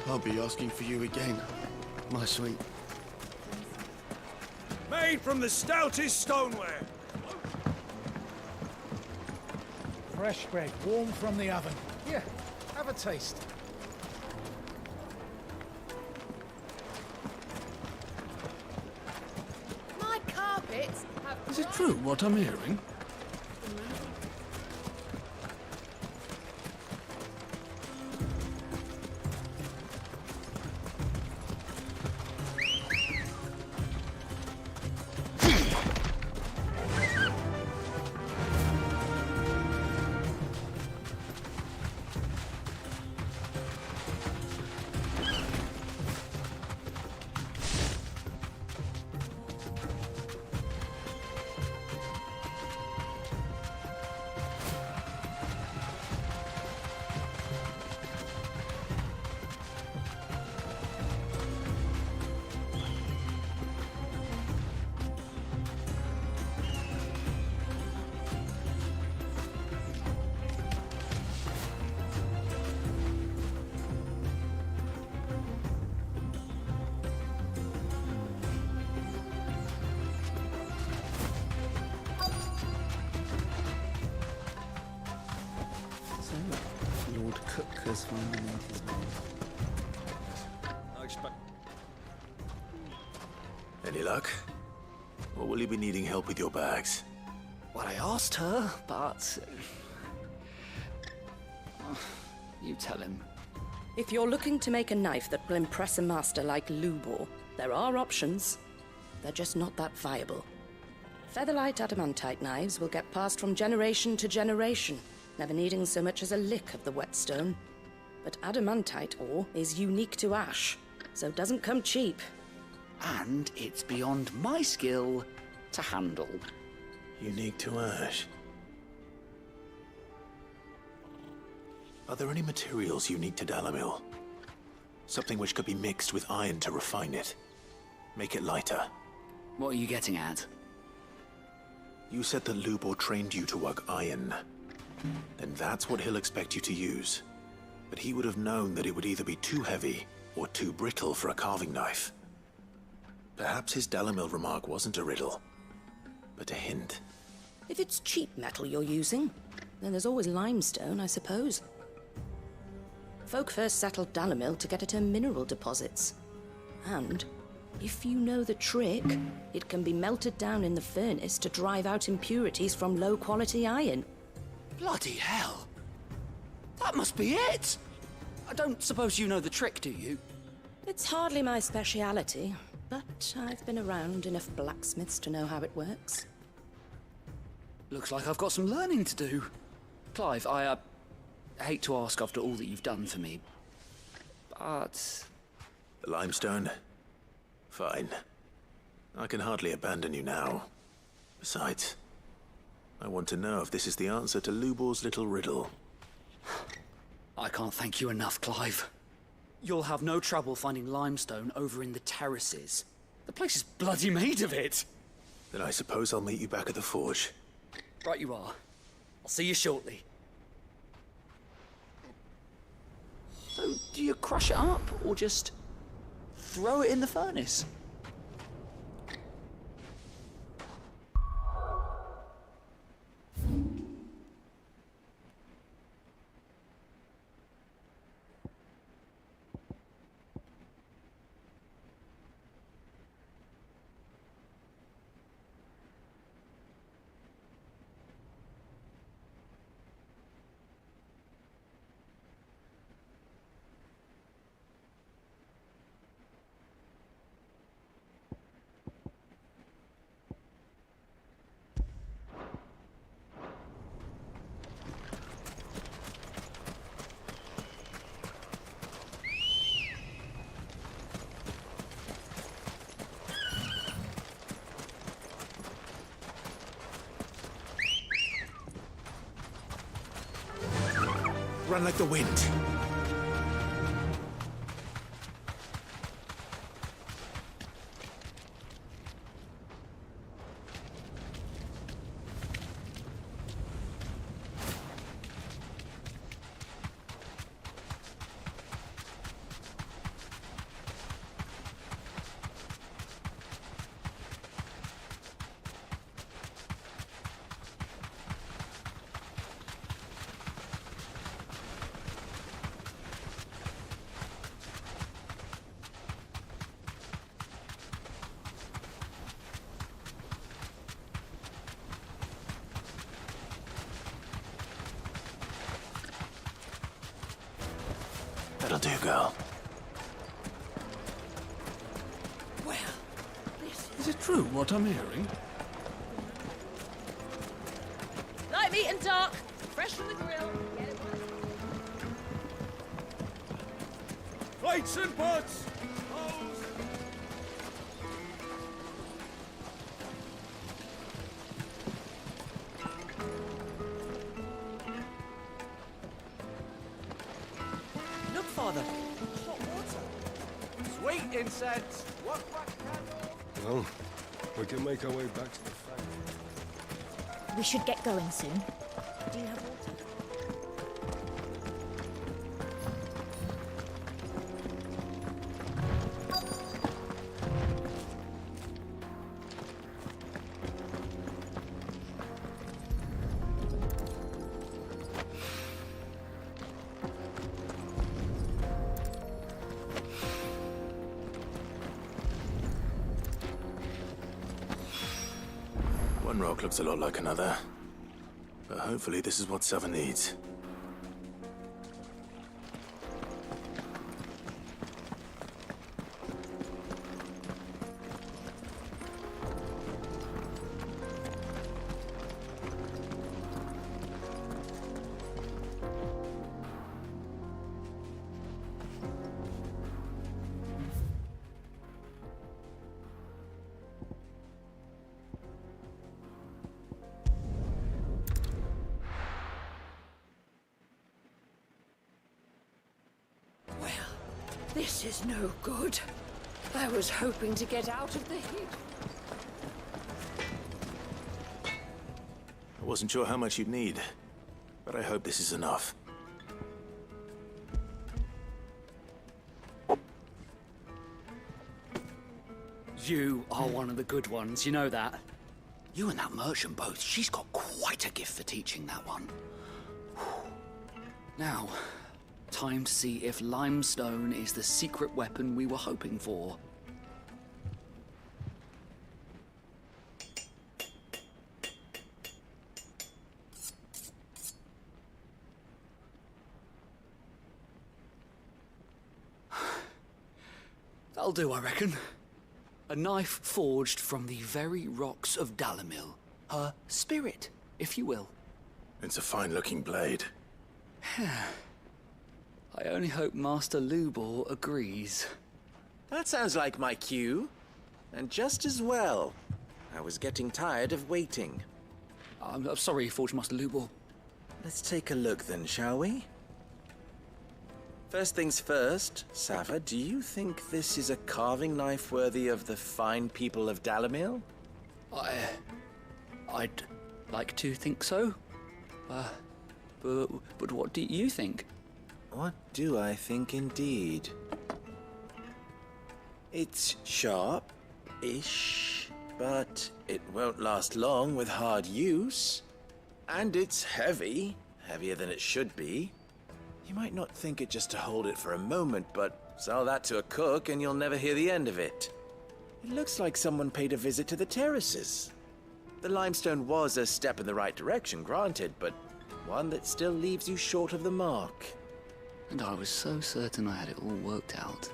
I'll be asking for you again, my sweet. Made from the stoutest stoneware. Fresh bread, warm from the oven. Here, have a taste. My carpets have... Is it true what I'm hearing? Lord Cookers finally made his way. Any luck? Or will you be needing help with your bags? Well, I asked her, but... you tell him. If you're looking to make a knife that will impress a master like Lubor, there are options. They're just not that viable. Featherlight adamantite knives will get passed from generation to generation, never needing so much as a lick of the whetstone. But adamantite ore is unique to ash, so it doesn't come cheap. And it's beyond my skill to handle. Unique to ash. Are there any materials unique to Dalimil? Something which could be mixed with iron to refine it. Make it lighter. What are you getting at? You said that Lubor trained you to work iron. Then that's what he'll expect you to use. But he would have known that it would either be too heavy or too brittle for a carving knife. Perhaps his Dalimil remark wasn't a riddle, but a hint. If it's cheap metal you're using, then there's always limestone, I suppose. Folk first settled Dalimil to get at her mineral deposits. And, if you know the trick, it can be melted down in the furnace to drive out impurities from low-quality iron. Bloody hell! That must be it! I don't suppose you know the trick, do you? It's hardly my speciality, but I've been around enough blacksmiths to know how it works. Looks like I've got some learning to do. Clive, I hate to ask after all that you've done for me, but... The limestone? Fine. I can hardly abandon you now. Besides, I want to know if this is the answer to Lubor's little riddle. I can't thank you enough, Clive. You'll have no trouble finding limestone over in the terraces. The place is bloody made of it. Then I suppose I'll meet you back at the forge. Right you are. I'll see you shortly. So, do you crush it up, or just throw it in the furnace? Run like the wind. That'll do, girl. Well, is it true what I'm hearing? Light meat and dark, fresh from the grill. Get it right. Plates and pots! Look, Father. Hot water. Sweet incense. One wax candle. Well, we can make our way back to the factory. We should get going soon. Do you have water? One rock looks a lot like another. But hopefully this is what Sava needs. This is no good. I was hoping to get out of the heat. I wasn't sure how much you'd need, but I hope this is enough. You are one of the good ones, you know that? You and that merchant both, she's got quite a gift for teaching that one. Now, time to see if limestone is the secret weapon we were hoping for. That'll do, I reckon. A knife forged from the very rocks of Dalimil. Her spirit, if you will. It's a fine-looking blade. I only hope Master Lubor agrees. That sounds like my cue. And just as well. I was getting tired of waiting. I'm sorry, Forge Master Lubor. Let's take a look then, shall we? First things first, Sava, do you think this is a carving knife worthy of the fine people of Dalimil? I'd like to think so. But what do you think? What do I think indeed? It's sharp-ish, but it won't last long with hard use. And it's heavy, heavier than it should be. You might not think it just to hold it for a moment, but sell that to a cook and you'll never hear the end of it. It looks like someone paid a visit to the terraces. The limestone was a step in the right direction, granted, but one that still leaves you short of the mark. And I was so certain I had it all worked out.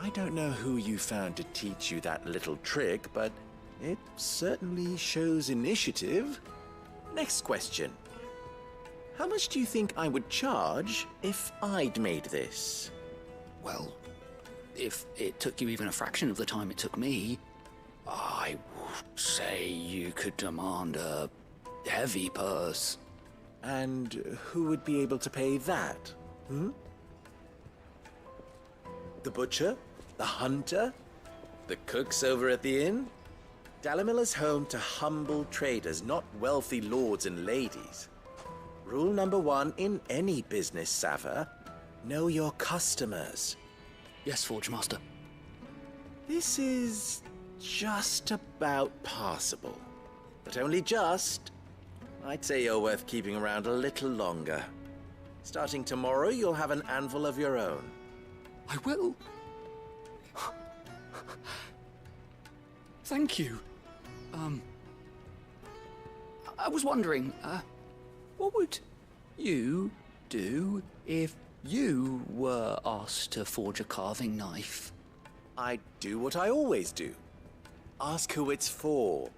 I don't know who you found to teach you that little trick, but it certainly shows initiative. Next question. How much do you think I would charge if I'd made this? Well, if it took you even a fraction of the time it took me, I would say you could demand a heavy purse. And who would be able to pay that? The butcher? The hunter? The cooks over at the inn? Dalimil is home to humble traders, not wealthy lords and ladies. Rule number 1 in any business, Sava, know your customers. Yes, Forge Master. This is just about passable, but only just. I'd say you're worth keeping around a little longer. Starting tomorrow, you'll have an anvil of your own. I will. Thank you. I was wondering, what would you do if you were asked to forge a carving knife? I'd do what I always do. Ask who it's for.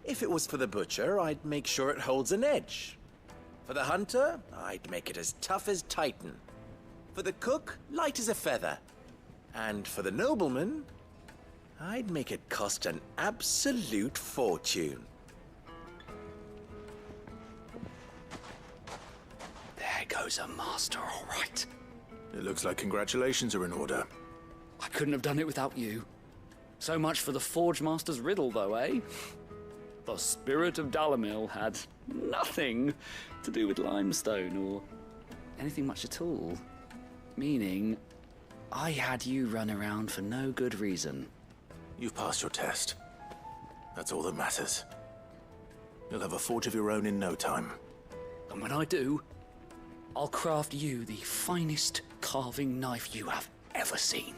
If it was for the butcher, I'd make sure it holds an edge. For the hunter, I'd make it as tough as Titan. For the cook, light as a feather. And for the nobleman, I'd make it cost an absolute fortune. There goes a master, all right. It looks like congratulations are in order. I couldn't have done it without you. So much for the Forge Master's riddle, though, eh? The spirit of Dalimil had nothing to do with limestone or anything much at all. Meaning, I had you run around for no good reason. You've passed your test. That's all that matters. You'll have a forge of your own in no time. And when I do, I'll craft you the finest carving knife you have ever seen.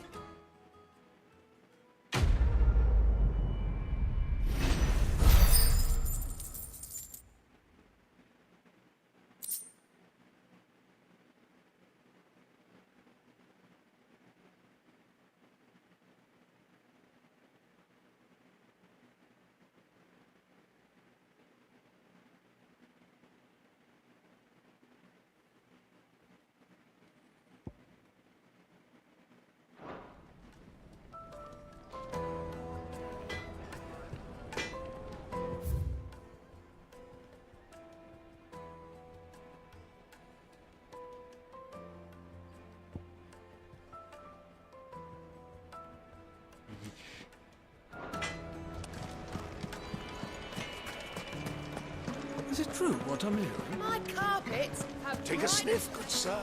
true what I'm hearing? My carpets have Take a sniff, good sir.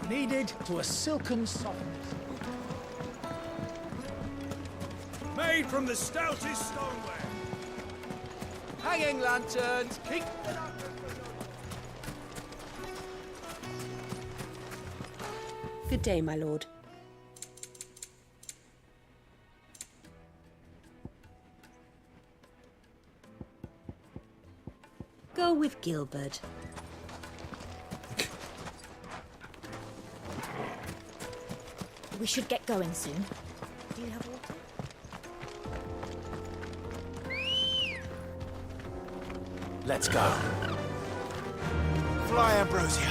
Needed to a silken softness. Made from the stoutest stoneware. Hanging lanterns, keep it up. Good day, my lord. Go with Gilbert. We should get going soon. Do you have water? Let's go. Fly, Ambrosia.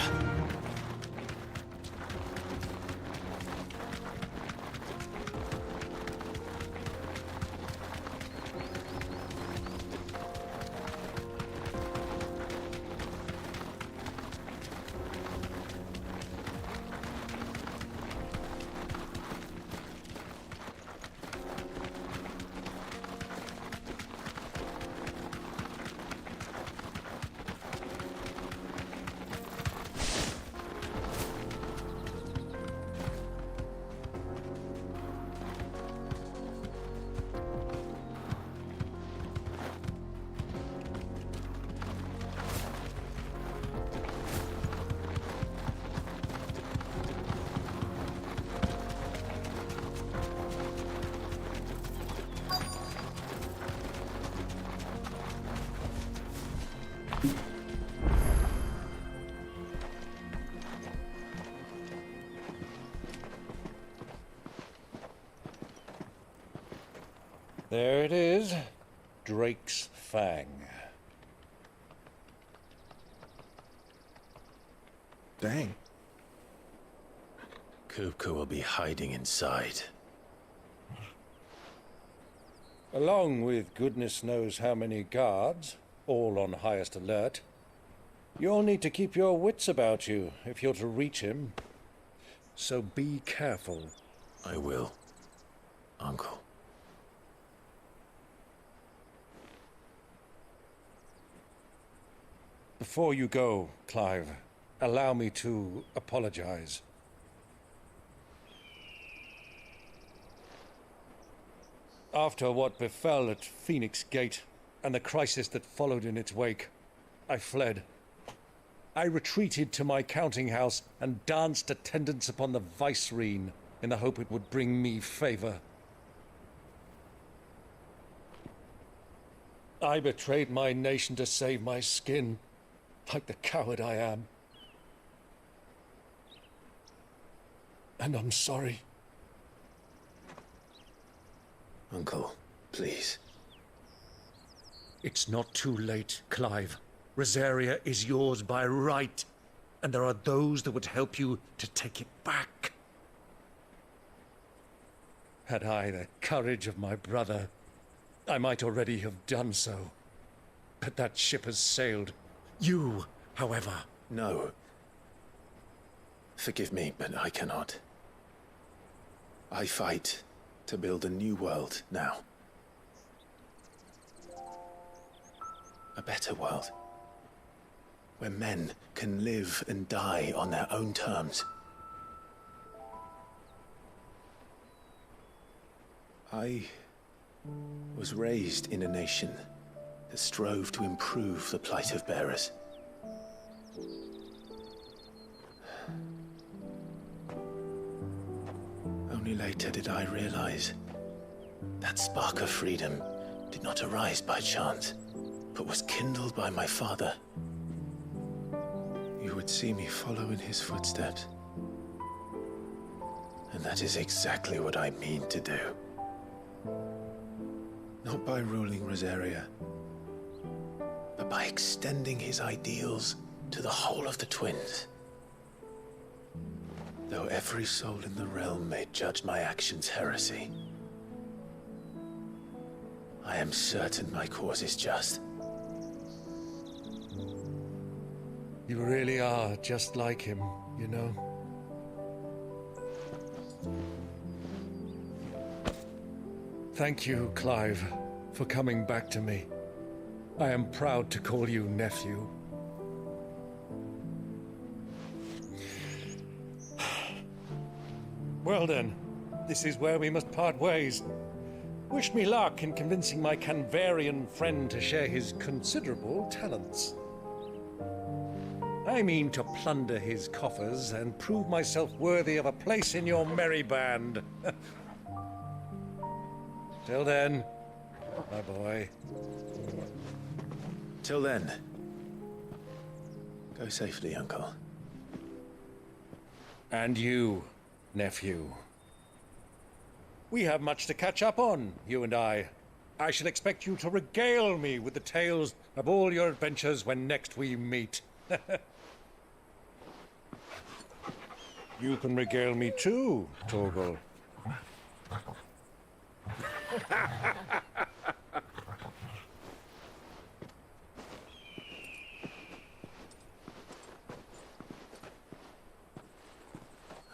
There it is. Drake's Fang. Dang. Kupka will be hiding inside. Along with goodness knows how many guards, all on highest alert. You'll need to keep your wits about you if you're to reach him. So be careful. I will, Uncle. Before you go, Clive, allow me to apologize. After what befell at Phoenix Gate and the crisis that followed in its wake, I fled. I retreated to my counting house and danced attendance upon the vicereine in the hope it would bring me favor. I betrayed my nation to save my skin, like the coward I am. And I'm sorry. Uncle, please. It's not too late, Clive. Rosaria is yours by right, and there are those that would help you to take it back. Had I the courage of my brother, I might already have done so. But that ship has sailed. You, however... No. Forgive me, but I cannot. I fight to build a new world now. A better world. Where men can live and die on their own terms. I was raised in a nation that strove to improve the plight of bearers. Only later did I realize that spark of freedom did not arise by chance, but was kindled by my father. You would see me follow in his footsteps. And that is exactly what I mean to do. Not by ruling Rosaria, but by extending his ideals to the whole of the twins. Though every soul in the realm may judge my actions heresy, I am certain my cause is just. You really are just like him, you know? Thank you, Clive, for coming back to me. I am proud to call you nephew. Well then, this is where we must part ways. Wish me luck in convincing my Canvarian friend to share his considerable talents. I mean to plunder his coffers and prove myself worthy of a place in your merry band. Till then, my boy. Till then, go safely, Uncle. And you, nephew. We have much to catch up on, you and I. I shall expect you to regale me with the tales of all your adventures when next we meet. You can regale me too, Torgal.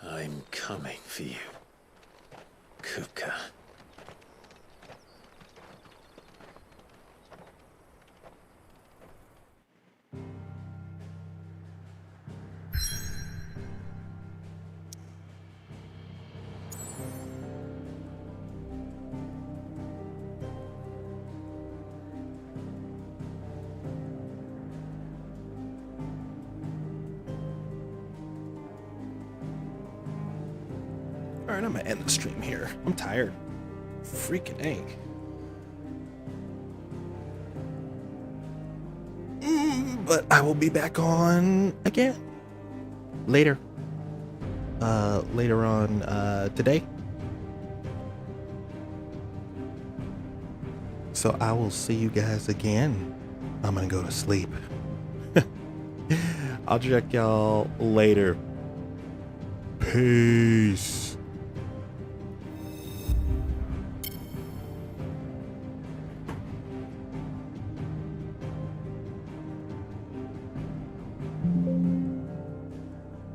I'm coming for you, Kupka. Alright, I'm gonna end the stream here. I'm tired. Freaking A. But I will be back on again. Later. Later on today. So I will see you guys again. I'm gonna go to sleep. I'll check y'all later. Peace.